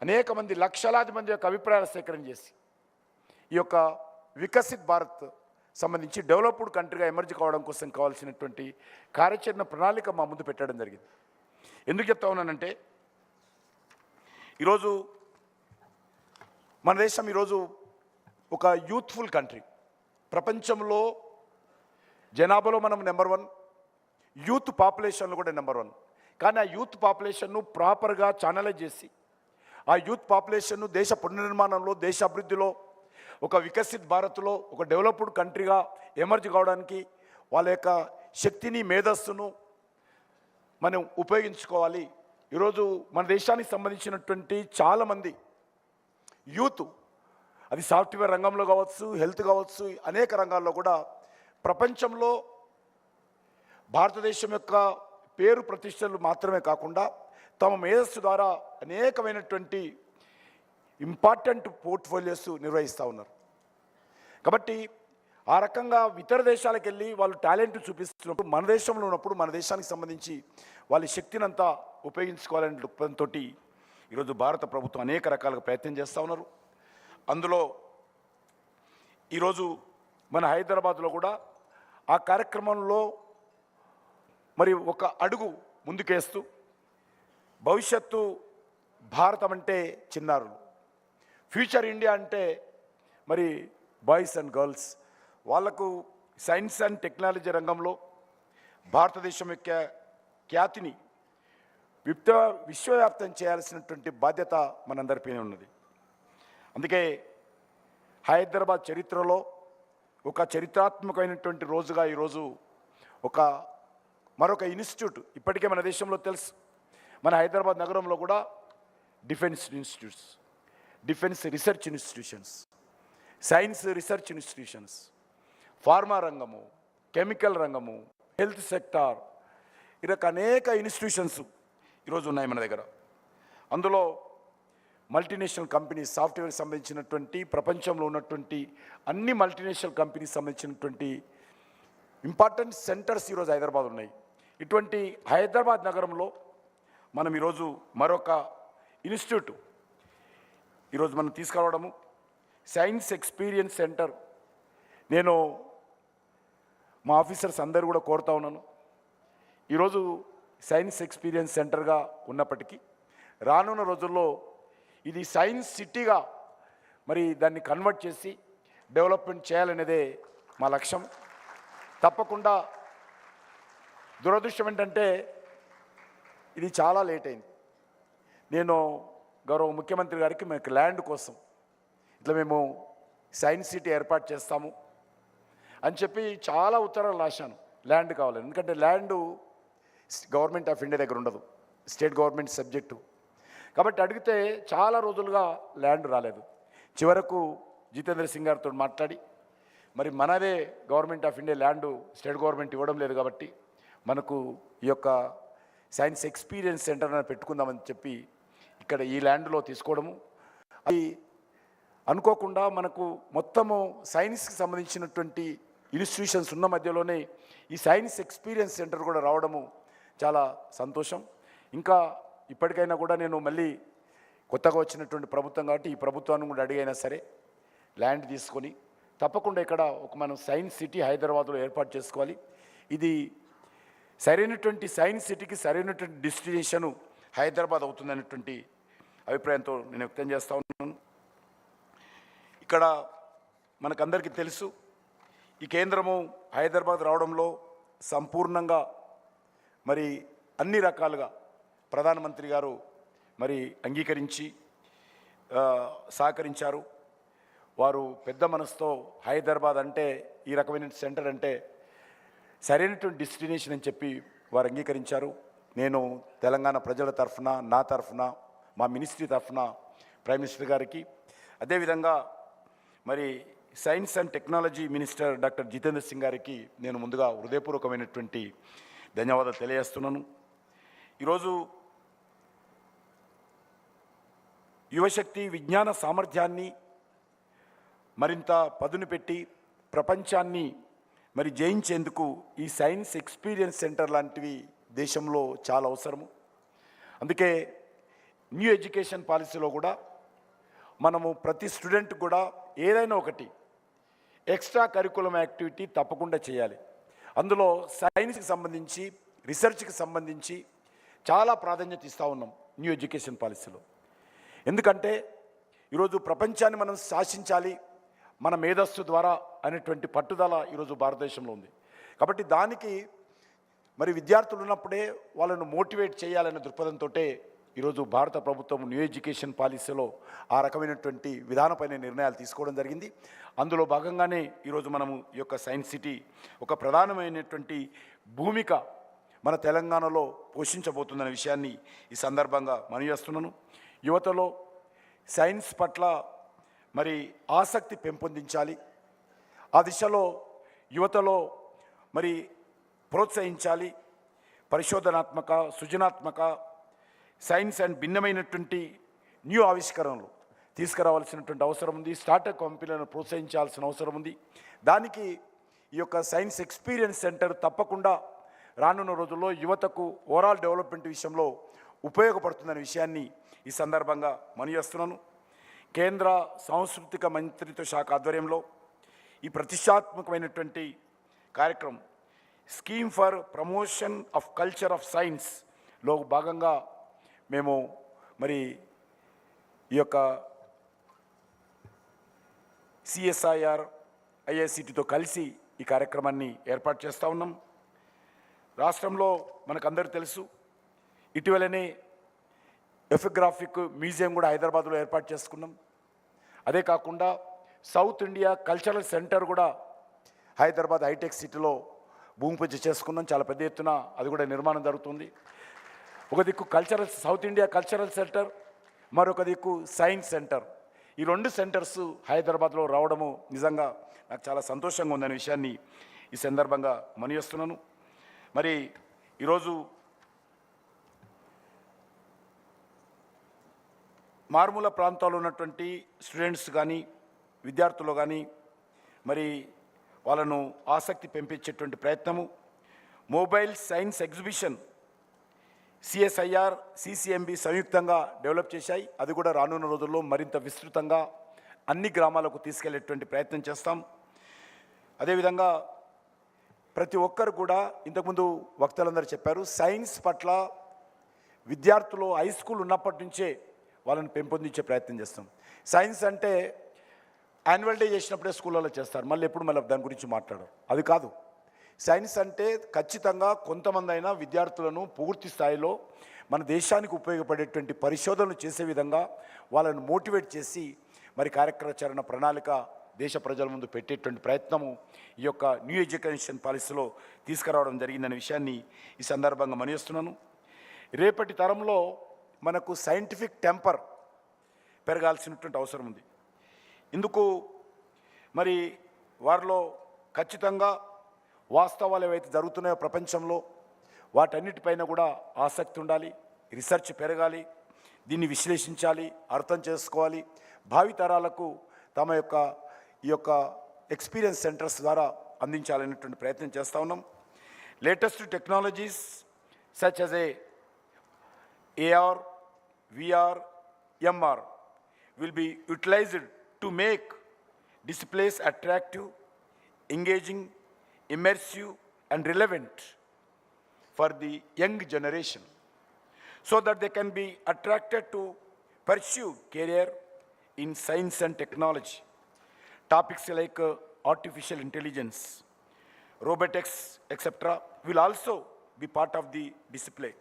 అనేక మంది లక్షలాది మంది యొక్క అభిప్రాయాల సేకరణ చేసి ఈ యొక్క వికసిత్ భారత్ సంబంధించి డెవలప్డ్ కంట్రీగా ఎమర్జ్ కావడం కోసం కావాల్సినటువంటి కార్యాచరణ ప్రణాళిక మా ముందు పెట్టడం జరిగింది. ఎందుకు చెప్తా ఉన్నానంటే ఈరోజు మన దేశం ఈరోజు ఒక యూత్ఫుల్ కంట్రీ. ప్రపంచంలో జనాభాలో మనం నెంబర్ 1, యూత్ పాపులేషన్లో కూడా నెంబర్ 1. కానీ ఆ యూత్ పాపులేషన్ను ప్రాపర్గా ఛానలైజ్ చేసి ఆ యూత్ పాపులేషన్ను దేశ పునర్నిర్మాణంలో, దేశ అభివృద్ధిలో, ఒక వికసిత్ భారత్లో ఒక డెవలప్డ్ కంట్రీగా ఎమర్జ్ కావడానికి వాళ్ళ యొక్క శక్తిని, మేధస్సును మనం ఉపయోగించుకోవాలి. ఈరోజు మన దేశానికి సంబంధించినటువంటి చాలామంది యూత్, అది సాఫ్ట్వేర్ రంగంలో కావచ్చు, హెల్త్ కావచ్చు, అనేక రంగాల్లో కూడా ప్రపంచంలో భారతదేశం యొక్క పేరు ప్రతిష్టలు మాత్రమే కాకుండా తమ మేధస్సు ద్వారా అనేకమైనటువంటి ఇంపార్టెంట్ పోర్ట్ఫోలియోస్ నిర్వహిస్తూ ఉన్నారు. కాబట్టి ఆ రకంగా ఇతర దేశాలకు వెళ్ళి వాళ్ళు టాలెంట్ చూపిస్తున్నప్పుడు మన దేశంలో ఉన్నప్పుడు మన దేశానికి సంబంధించి వాళ్ళ శక్తిని అంతా ఉపయోగించుకోవాలనే దృక్పథంతో ఈరోజు భారత ప్రభుత్వం అనేక రకాలుగా ప్రయత్నం చేస్తూ ఉన్నారు. అందులో ఈరోజు మన హైదరాబాద్లో కూడా ఆ కార్యక్రమంలో మరి ఒక అడుగు ముందుకేస్తూ భవిష్యత్తు భారతం అంటే చిన్నారులు, ఫ్యూచర్ ఇండియా అంటే మరి బాయ్స్ అండ్ గర్ల్స్, వాళ్లకు సైన్స్ అండ్ టెక్నాలజీ రంగంలో భారతదేశం యొక్క ఖ్యాతిని విశ్వవ్యాప్తం చేయాల్సినటువంటి బాధ్యత మనందరిపైన ఉన్నది. అందుకే హైదరాబాద్ చరిత్రలో ఒక చరిత్రాత్మకమైనటువంటి రోజుగా ఈరోజు మరొక ఇన్స్టిట్యూట్ ఇప్పటికే మన దేశంలో తెలుసు. మన హైదరాబాద్ నగరంలో కూడా defence institutes, defence research institutions, science research institutions, pharma రంగము, కెమికల్ రంగము, హెల్త్ సెక్టార్, ఇలా అనేక ఇన్స్టిట్యూషన్స్ ఈరోజు ఉన్నాయి మన దగ్గర. అందులో మల్టీనేషనల్ కంపెనీస్, సాఫ్ట్వేర్కి సంబంధించినటువంటి ప్రపంచంలో ఉన్నటువంటి అన్ని మల్టీనేషనల్ కంపెనీస్ సంబంధించినటువంటి ఇంపార్టెంట్ సెంటర్స్ ఈరోజు హైదరాబాద్ ఉన్నాయి. ఇటువంటి హైదరాబాద్ నగరంలో మనం ఈరోజు మరొక ఇన్స్టిట్యూట్ ఈరోజు మనం తీసుకురావడము, సైన్స్ ఎక్స్పీరియన్స్ సెంటర్. నేను మా ఆఫీసర్స్ అందరూ కూడా కోరుతా ఉన్నాను, ఈరోజు సైన్స్ ఎక్స్పీరియన్స్ సెంటర్గా ఉన్నప్పటికీ రానున్న రోజుల్లో ఇది సైన్స్ సిటీగా మరి దాన్ని కన్వర్ట్ చేసి డెవలప్మెంట్ చేయాలనేదే మా లక్ష్యం. తప్పకుండా దురదృష్టం ఏంటంటే ఇది చాలా లేట్ అయింది. నేను గౌరవ ముఖ్యమంత్రి గారికి మీకు ల్యాండ్ కోసం ఇట్లా మేము సైన్స్ సిటీ ఏర్పాటు చేస్తాము అని చెప్పి చాలా ఉత్తరాలు రాశాను, ల్యాండ్ కావాలని. ఎందుకంటే ల్యాండ్ గవర్నమెంట్ ఆఫ్ ఇండియా దగ్గర ఉండదు, స్టేట్ గవర్నమెంట్ సబ్జెక్టు. కాబట్టి అడిగితే చాలా రోజులుగా ల్యాండ్ రాలేదు. చివరకు జితేంద్ర సింగ్ గారితో మాట్లాడి మరి మనదే government of India land state government ఇవ్వడం లేదు కాబట్టి మనకు ఈ యొక్క సైన్స్ ఎక్స్పీరియన్స్ సెంటర్ అని పెట్టుకుందామని చెప్పి ఇక్కడ ఈ ల్యాండ్లో తీసుకోవడము. అది అనుకోకుండా మనకు మొత్తము సైన్స్కి సంబంధించినటువంటి ఇన్స్టిట్యూషన్స్ ఉన్న మధ్యలోనే ఈ సైన్స్ ఎక్స్పీరియన్స్ సెంటర్ కూడా రావడము చాలా సంతోషం. ఇంకా ఇప్పటికైనా కూడా నేను మళ్ళీ కొత్తగా వచ్చినటువంటి ప్రభుత్వం కాబట్టి ఈ ప్రభుత్వాన్ని కూడా అడిగైనా సరే ల్యాండ్ తీసుకొని తప్పకుండా ఇక్కడ ఒక మనం సైన్స్ సిటీ హైదరాబాద్లో ఏర్పాటు చేసుకోవాలి. ఇది సరైనటువంటి సైన్స్ సిటీకి సరైనటువంటి డెస్టినేషను హైదరాబాద్ అవుతుందనేటువంటి అభిప్రాయంతో నేను వ్యక్తం చేస్తూ ఉన్నాను. ఇక్కడ మనకందరికీ తెలుసు, ఈ కేంద్రము హైదరాబాద్ రావడంలో సంపూర్ణంగా మరి అన్ని రకాలుగా ప్రధానమంత్రి గారు మరి అంగీకరించి సహకరించారు. వారు పెద్ద మనసుతో హైదరాబాద్ అంటే ఈ రకమైన సెంటర్ అంటే సరైనటువంటి డెస్టినేషన్ అని చెప్పి వారు అంగీకరించారు. నేను తెలంగాణ ప్రజల తరఫున, నా తరఫున, మా మినిస్ట్రీ తరఫున ప్రైమ్ మినిస్టర్ గారికి, అదేవిధంగా మరి science and technology minister doctor Jitendra Singh గారికి నేను ముందుగా హృదయపూర్వకమైనటువంటి ధన్యవాదాలు తెలియజేస్తున్నాను. ఈరోజు యువశక్తి విజ్ఞాన సామర్థ్యాన్ని మరింత పదును పెట్టి ప్రపంచాన్ని మరి జయించేందుకు ఈ సైన్స్ ఎక్స్పీరియన్స్ సెంటర్ లాంటివి దేశంలో చాలా అవసరము. అందుకే న్యూ ఎడ్యుకేషన్ పాలసీలో కూడా మనము ప్రతి స్టూడెంట్ కూడా ఏదైనా ఒకటి ఎక్స్ట్రా కరికులం యాక్టివిటీ తప్పకుండా చేయాలి. అందులో సైన్స్కి సంబంధించి, రీసెర్చ్కి సంబంధించి చాలా ప్రాధాన్యత ఇస్తూ ఉన్నాం న్యూ ఎడ్యుకేషన్ పాలసీలో. ఎందుకంటే ఈరోజు ప్రపంచాన్ని మనం శాసించాలి మన మేధస్సు ద్వారా అనేటువంటి పట్టుదల ఈరోజు భారతదేశంలో ఉంది. కాబట్టి దానికి మరి విద్యార్థులు ఉన్నప్పుడే వాళ్ళను మోటివేట్ చేయాలనే దృక్పథంతో ఈరోజు భారత ప్రభుత్వం న్యూ ఎడ్యుకేషన్ పాలసీలో ఆ రకమైనటువంటి విధానపైన నిర్ణయాలు తీసుకోవడం జరిగింది. అందులో భాగంగానే ఈరోజు మనము ఈ యొక్క సైన్స్ సిటీ ఒక ప్రధానమైనటువంటి భూమిక మన తెలంగాణలో పోషించబోతుందనే విషయాన్ని ఈ సందర్భంగా మనవి చేస్తున్నాను. యువతలో సైన్స్ పట్ల మరి ఆసక్తి పెంపొందించాలి. ఆ దిశలో యువతలో మరి ప్రోత్సహించాలి. పరిశోధనాత్మక, సృజనాత్మక, సైన్స్ అండ్ భిన్నమైనటువంటి న్యూ ఆవిష్కరణలు తీసుకురావాల్సినటువంటి అవసరం ఉంది. స్టార్టప్ కంపెనీలను ప్రోత్సహించాల్సిన అవసరం ఉంది. దానికి ఈ యొక్క సైన్స్ ఎక్స్పీరియన్స్ సెంటర్ తప్పకుండా రానున్న రోజుల్లో యువతకు ఓవరాల్ డెవలప్మెంట్ విషయంలో ఉపయోగపడుతుందనే విషయాన్ని ఈ సందర్భంగా మనవి చేస్తున్నాను. కేంద్ర సాంస్కృతిక మంత్రిత్వ శాఖ ఆధ్వర్యంలో ఈ ప్రతిష్టాత్మకమైనటువంటి కార్యక్రమం scheme for promotion of culture of సైన్స్లో భాగంగా మేము మరి ఈ యొక్క సిఎస్ఐఆర్ ఐఐసిటితో కలిసి ఈ కార్యక్రమాన్ని ఏర్పాటు చేస్తూ ఉన్నాం. రాష్ట్రంలో మనకందరూ తెలుసు, ఇటీవలనే ఎఫోగ్రాఫిక్ మ్యూజియం కూడా హైదరాబాద్లో ఏర్పాటు చేసుకున్నాం. అదే కాకుండా సౌత్ ఇండియా కల్చరల్ సెంటర్ కూడా హైదరాబాద్ హైటెక్ సిటీలో భూమి పూజ చేసుకున్నాం. చాలా పెద్ద ఎత్తున అది కూడా నిర్మాణం జరుగుతుంది. ఒక దిక్కు సౌత్ ఇండియా కల్చరల్ సెంటర్, మరొక దిక్కు సైన్స్ సెంటర్. ఈ రెండు సెంటర్స్ హైదరాబాద్లో రావడము నిజంగా నాకు చాలా సంతోషంగా ఉందనే విషయాన్ని ఈ సందర్భంగా మనవి చేస్తున్నాను. మరి ఈరోజు మారుమూల ప్రాంతాల్లో ఉన్నటువంటి స్టూడెంట్స్ కానీ, విద్యార్థులు కానీ మరి వాళ్ళను ఆసక్తి పెంపించేటువంటి ప్రయత్నము mobile science exhibition CSIR, CCMB సంయుక్తంగా డెవలప్ చేశాయి. అది కూడా రానున్న రోజుల్లో మరింత విస్తృతంగా అన్ని గ్రామాలకు తీసుకెళ్లేటువంటి ప్రయత్నం చేస్తాం. అదేవిధంగా ప్రతి ఒక్కరు కూడా ఇంతకుముందు వక్తలందరూ చెప్పారు, సైన్స్ పట్ల విద్యార్థులు హై స్కూల్ ఉన్నప్పటి నుంచే వాళ్ళని పెంపొందించే ప్రయత్నం చేస్తాం. సైన్స్ అంటే యాన్యువల్ డే చేసినప్పుడే స్కూళ్ళలో చేస్తారు, మళ్ళీ దాని గురించి మాట్లాడరు. అది కాదు. సైన్స్ అంటే ఖచ్చితంగా కొంతమంది అయినా విద్యార్థులను పూర్తి స్థాయిలో మన దేశానికి ఉపయోగపడేటువంటి పరిశోధనలు చేసే విధంగా వాళ్ళను మోటివేట్ చేసి మరి కార్యక్రమ ప్రణాళిక దేశ ప్రజల ముందు పెట్టేటువంటి ప్రయత్నము ఈ యొక్క న్యూ ఎడ్యుకేషన్ పాలసీలో తీసుకురావడం జరిగిందనే విషయాన్ని ఈ సందర్భంగా మనవిస్తున్నాను. రేపటి తరంలో మనకు సైంటిఫిక్ టెంపర్ పెరగాల్సినటువంటి అవసరం ఉంది. ఇందుకు మరి వారిలో ఖచ్చితంగా వాస్తవాలు ఏవైతే జరుగుతున్నాయో ప్రపంచంలో వాటన్నిటిపైన కూడా ఆసక్తి ఉండాలి, రీసెర్చ్ పెరగాలి, దీన్ని విశ్లేషించాలి, అర్థం చేసుకోవాలి, భావితరాలకు తమ యొక్క ఈ యొక్క ఎక్స్పీరియన్స్ సెంటర్స్ ద్వారా అందించాలనేటువంటి ప్రయత్నం చేస్తూ ఉన్నాం. Latest technologies such as AR, VR, MR will be utilized to make displays attractive, engaging, immersive and relevant for the young generation so that they can be attracted to pursue career in science and technology. Topics like artificial intelligence, robotics, etc. will also be part of the display.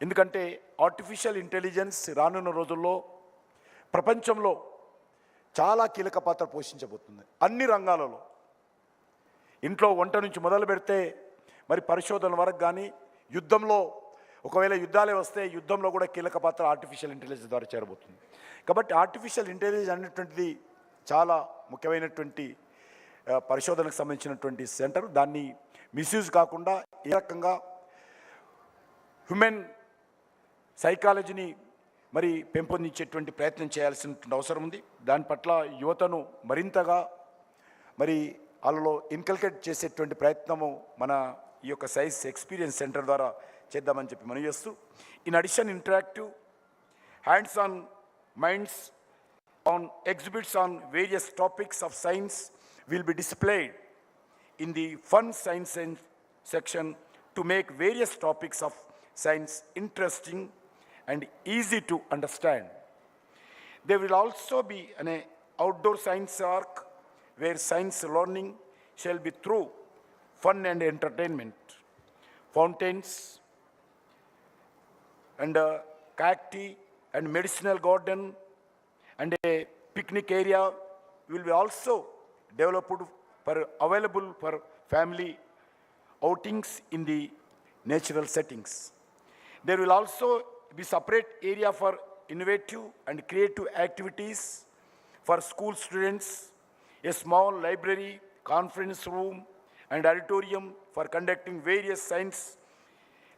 ఎందుకంటే artificial intelligence రానున్న రోజుల్లో ప్రపంచంలో చాలా కీలక పాత్ర పోషించబోతుంది. అన్ని రంగాలలో, ఇంట్లో వంట నుంచి మొదలు పెడితే మరి పరిశోధన వరకు కానీ, యుద్ధంలో ఒకవేళ యుద్ధాలే వస్తే యుద్ధంలో కూడా కీలక పాత్ర ఆర్టిఫిషియల్ ఇంటెలిజెన్స్ ద్వారా చేరబోతుంది. కాబట్టి ఆర్టిఫిషియల్ ఇంటెలిజెన్స్ అనేటువంటిది చాలా ముఖ్యమైనటువంటి పరిశోధనకు సంబంధించినటువంటి సెంటర్. దాన్ని మిస్యూజ్ కాకుండా ఏ రకంగా హ్యూమన్ సైకాలజీని మరి పెంపొందించేటువంటి ప్రయత్నం చేయాల్సినటువంటి అవసరం ఉంది. దాని పట్ల యువతను మరింతగా మరి వాళ్ళలో ఇన్కల్కేట్ చేసేటువంటి ప్రయత్నము మన ఈ యొక్క సైన్స్ ఎక్స్పీరియన్స్ సెంటర్ ద్వారా చేద్దామని చెప్పి మనం చేస్తూ, in addition interactive hands on minds on exhibits on various topics of science will be displayed in the fun science section to make various topics of science interesting and easy to understand. There will also be an outdoor science arc where science learning shall be through fun and entertainment. Fountains and a cacti and medicinal garden and a picnic area will be also developed available for family outings in the natural settings. There will also be separate area for innovative and creative activities for school students, a small library, conference room and auditorium for conducting various science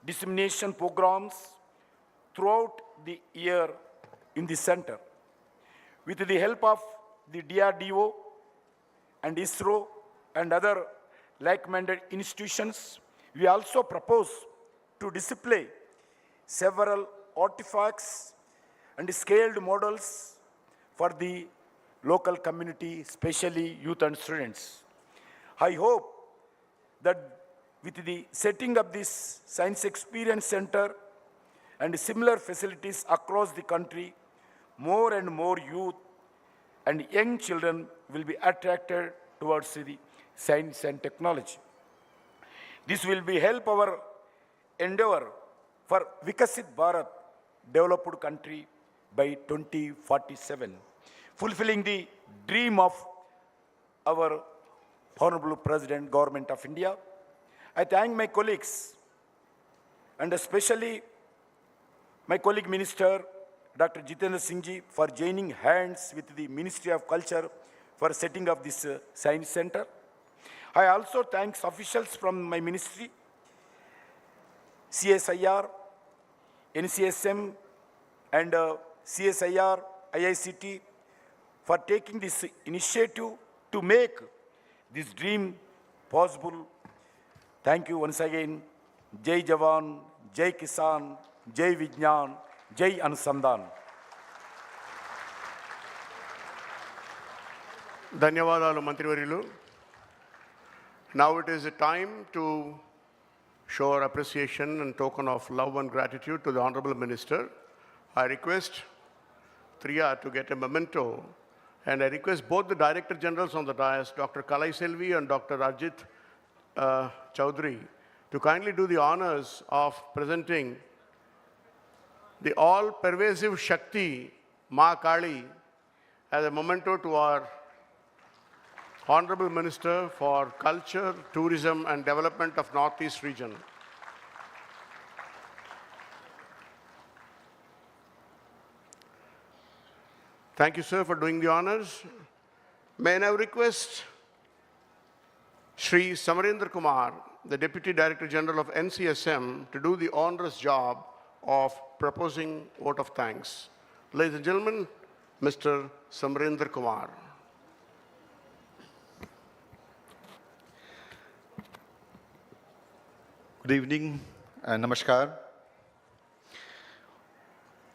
dissemination programs throughout the year in the center. With the help of the DRDO and ISRO and other like-minded institutions, we also propose to display several artifacts and scaled models for the local community, especially youth and students. I hope that with the setting of this Science Experience Center and similar facilities across the country, more and more youth and young children will be attracted towards the science and technology. This will be help our endeavor for Vikasit Bharat, developed country by 2047, fulfilling the dream of our Honorable President, Government of India. I thank my colleagues and especially my colleague Minister Dr. Jitendra Singh ji for joining hands with the Ministry of Culture for setting up this science center. I also thank officials from my ministry, CSIR, NCSM and CSIR, IICT for taking this initiative to make this dream possible. Thank you once again. Jai Jawan, Jai Kisan, Jai Vijnan, Jai Anusandhan. ధన్యవాదాలు మంత్రివర్యులు. Now it is a time to show our appreciation and token of love and gratitude to the Honorable Minister. I request Triya to get a memento, and I request both the Director Generals on the dais, Dr. Kalai Selvi and Dr. Arjit Chaudhary, to kindly do the honors of presenting the all-pervasive Shakti, Ma Kali, as a memento to our Honorable Minister for Culture, Tourism and Development of Northeast Region. Thank you, sir, for doing the honors. May I now request Shri Samarendra Kumar, the Deputy Director General of NCSM, to do the onerous job of proposing vote of thanks. Ladies and gentlemen, Mr. Samarendra Kumar. Good evening and namaskar.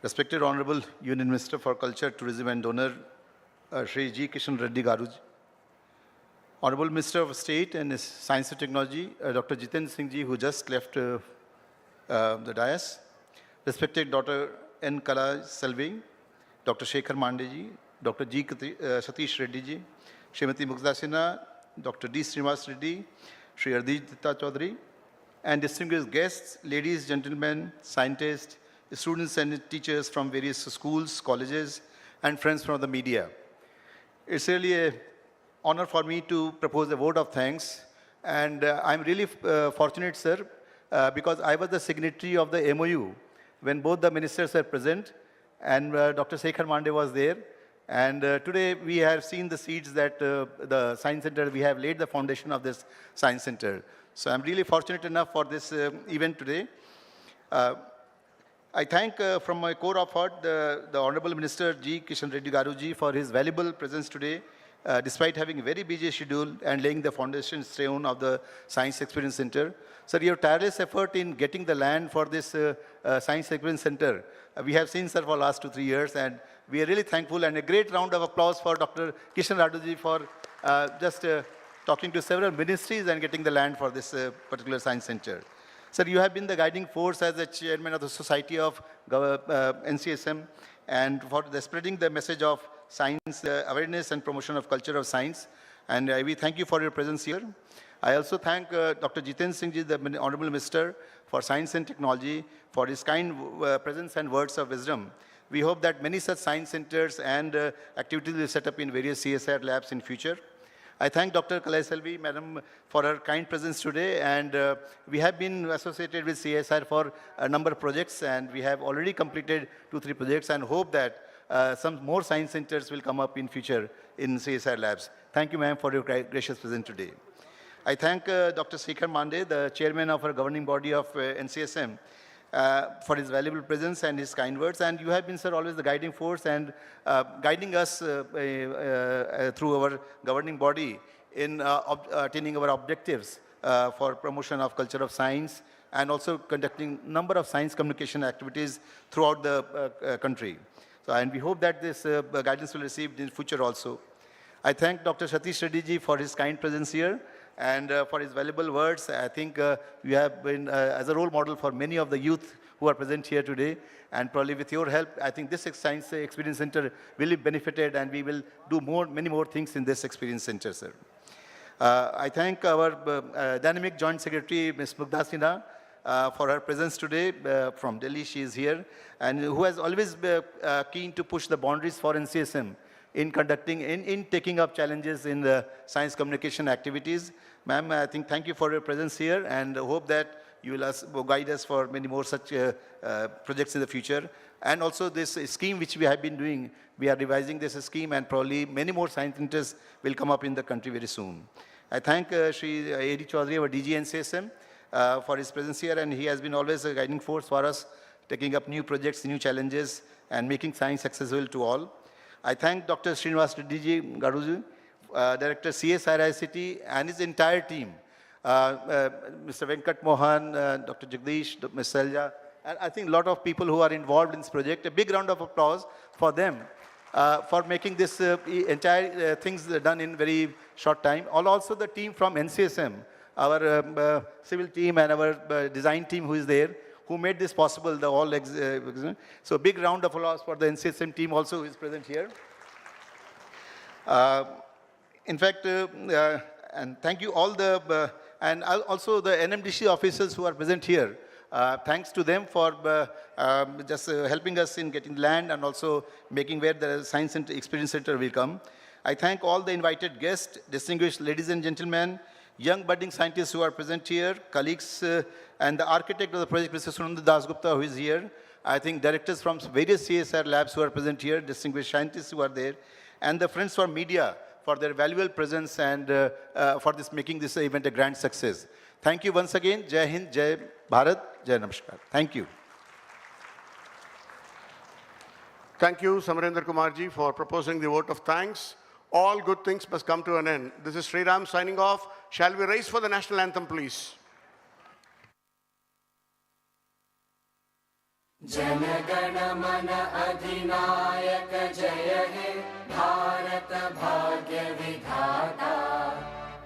Respected Honorable Union Minister for Culture, Tourism and Donor, Shri Csir-Iict Garu, Honorable Minister of State and Science and Technology, Dr. Jitendra Singh ji, who just left the dais, respected Dr. N. Kala Selvi, Dr. Shekhar Mandey ji, Dr. G. Satish Reddy ji, Srimati Mugdha Sinha, Dr. D. Srinivas Reddy, Shri Ardita Chaudhary, and distinguished guests, ladies, gentlemen, scientists, students and teachers from various schools, colleges, and friends from the media. It's really an honor for me to propose a vote of thanks, and I'm really fortunate, sir, because I was the signatory of the MOU when both the ministers were present, and Dr. Shekhar Mande was there. And today we have seen the seeds that the Science Center, we have laid the foundation of this Science Center. So I'm really fortunate enough for this event today. I thank from my core of heart the Honorable Minister G. Kishan Reddy Garuji for his valuable presence today, despite having a very busy schedule and laying the foundation stone of the Science Experience Center. Sir, your tireless effort in getting the land for this Science Experience Center, we have seen, sir, for the last 2-3 years, and we are really thankful, and a great round of applause for Dr. Kishan Raduji for just talking to several ministries and getting the land for this particular Science Center. Sir, you have been the guiding force as the chairman of the Society of NCSM, and for the spreading the message of science awareness and promotion of culture of science. And we thank you for your presence here. I also thank Dr. Jiten Singh Ji, the Honorable Minister for Science and Technology, for his kind presence and words of wisdom. We hope that many such science centers and activities will set up in various CSR labs in future. I thank Dr. Kalai Selvi, Madam, for her kind presence today, and we have been associated with CSR for a number of projects, and we have already completed 2-3 projects, and hope that some more science centers will come up in future in CSR labs. Thank you, ma'am, for your gracious presence today. I thank Dr. Shekhar Mande, the chairman of our governing body of NCSM, for his valuable presence and his kind words. And you have been, sir, always the guiding force and guiding us through our governing body in attaining our objectives for promotion of culture of science, and also conducting number of science communication activities throughout the country. So, and we hope that this guidance will be received in future also. I thank Dr. Satish Reddy ji for his kind presence here, and for his valuable words. I think you have been as a role model for many of the youth who are present here today, and probably with your help, I think this Science Experience Center will be benefited, and we will do many more things in this Experience Center, sir. I thank our dynamic Joint Secretary, Ms. Mugdha Sinha, for her presence today from Delhi. She is here, and who has always been keen to push the boundaries for NCSM in conducting, in taking up challenges in the science communication activities. Ma'am, I think thank you for your presence here, and hope that you will guide us for many more such projects in the future. And also this scheme which we have been doing, we are revising this scheme, and probably many more science centers will come up in the country very soon. I thank Shri A.D. Chaudhary, our DG NCSM, for his presence here, and he has been always a guiding force for us, taking up new projects, new challenges, and making science accessible to all. I thank Dr. Srinivas Reddy Garuji, Director CSR ICT, and his entire team, Mr. Venkat Mohan, Dr. Jagdish, Ms. Selja, and I think a lot of people who are involved in this project. A big round of applause for them for making this entire things done in very short time. Also the team from NCSM, our civil team and our design team who is there, who made this possible, so big round of applause for the NCSM team also who is present here. In fact, and thank you all the, and also the NMDC officers who are present here. Thanks to them for just helping us in getting land and also making where the Science Center, Experience Center will come. I thank all the invited guests, distinguished ladies and gentlemen, young budding scientists who are present here, colleagues, and the architect of the project, Mr. Sunanda Dasgupta, who is here. I think directors from various CSR labs who are present here, distinguished scientists who are there, and the friends from media for their valuable presence and for this making this event a grand success. Thank you once again. Jai Hind, Jai Bharat, Jai Namaskar. Thank you. Thank you, Samarendra Kumar ji, for proposing the vote of thanks. All good things must come to an end. This is Sri Ram signing off. Shall we rise for the national anthem, please? Jana Gana मन अधिनायक जय हे भारत भाग्य विधाता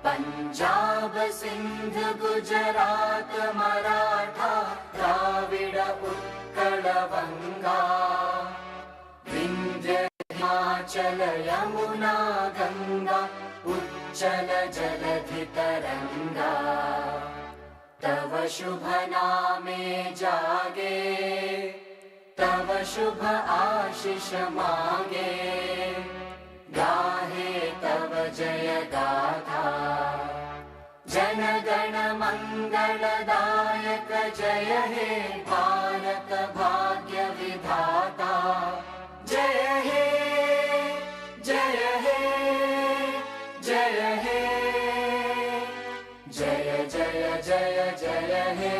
पंजाब सिंध गुजरात मराठा द्राविड उत्कल बंगा विंध्य हिमाचल यमुना गंगा उच्चल जलधि तरंगा तव शुभ नामे जागे तव शुभ आशीष मांगे गाहे तव जय गाथा जन गण मंगलदायक जनक जय हे भारत भाग्य विधाता जय हे जय हे जय हे जय जय जय जय हे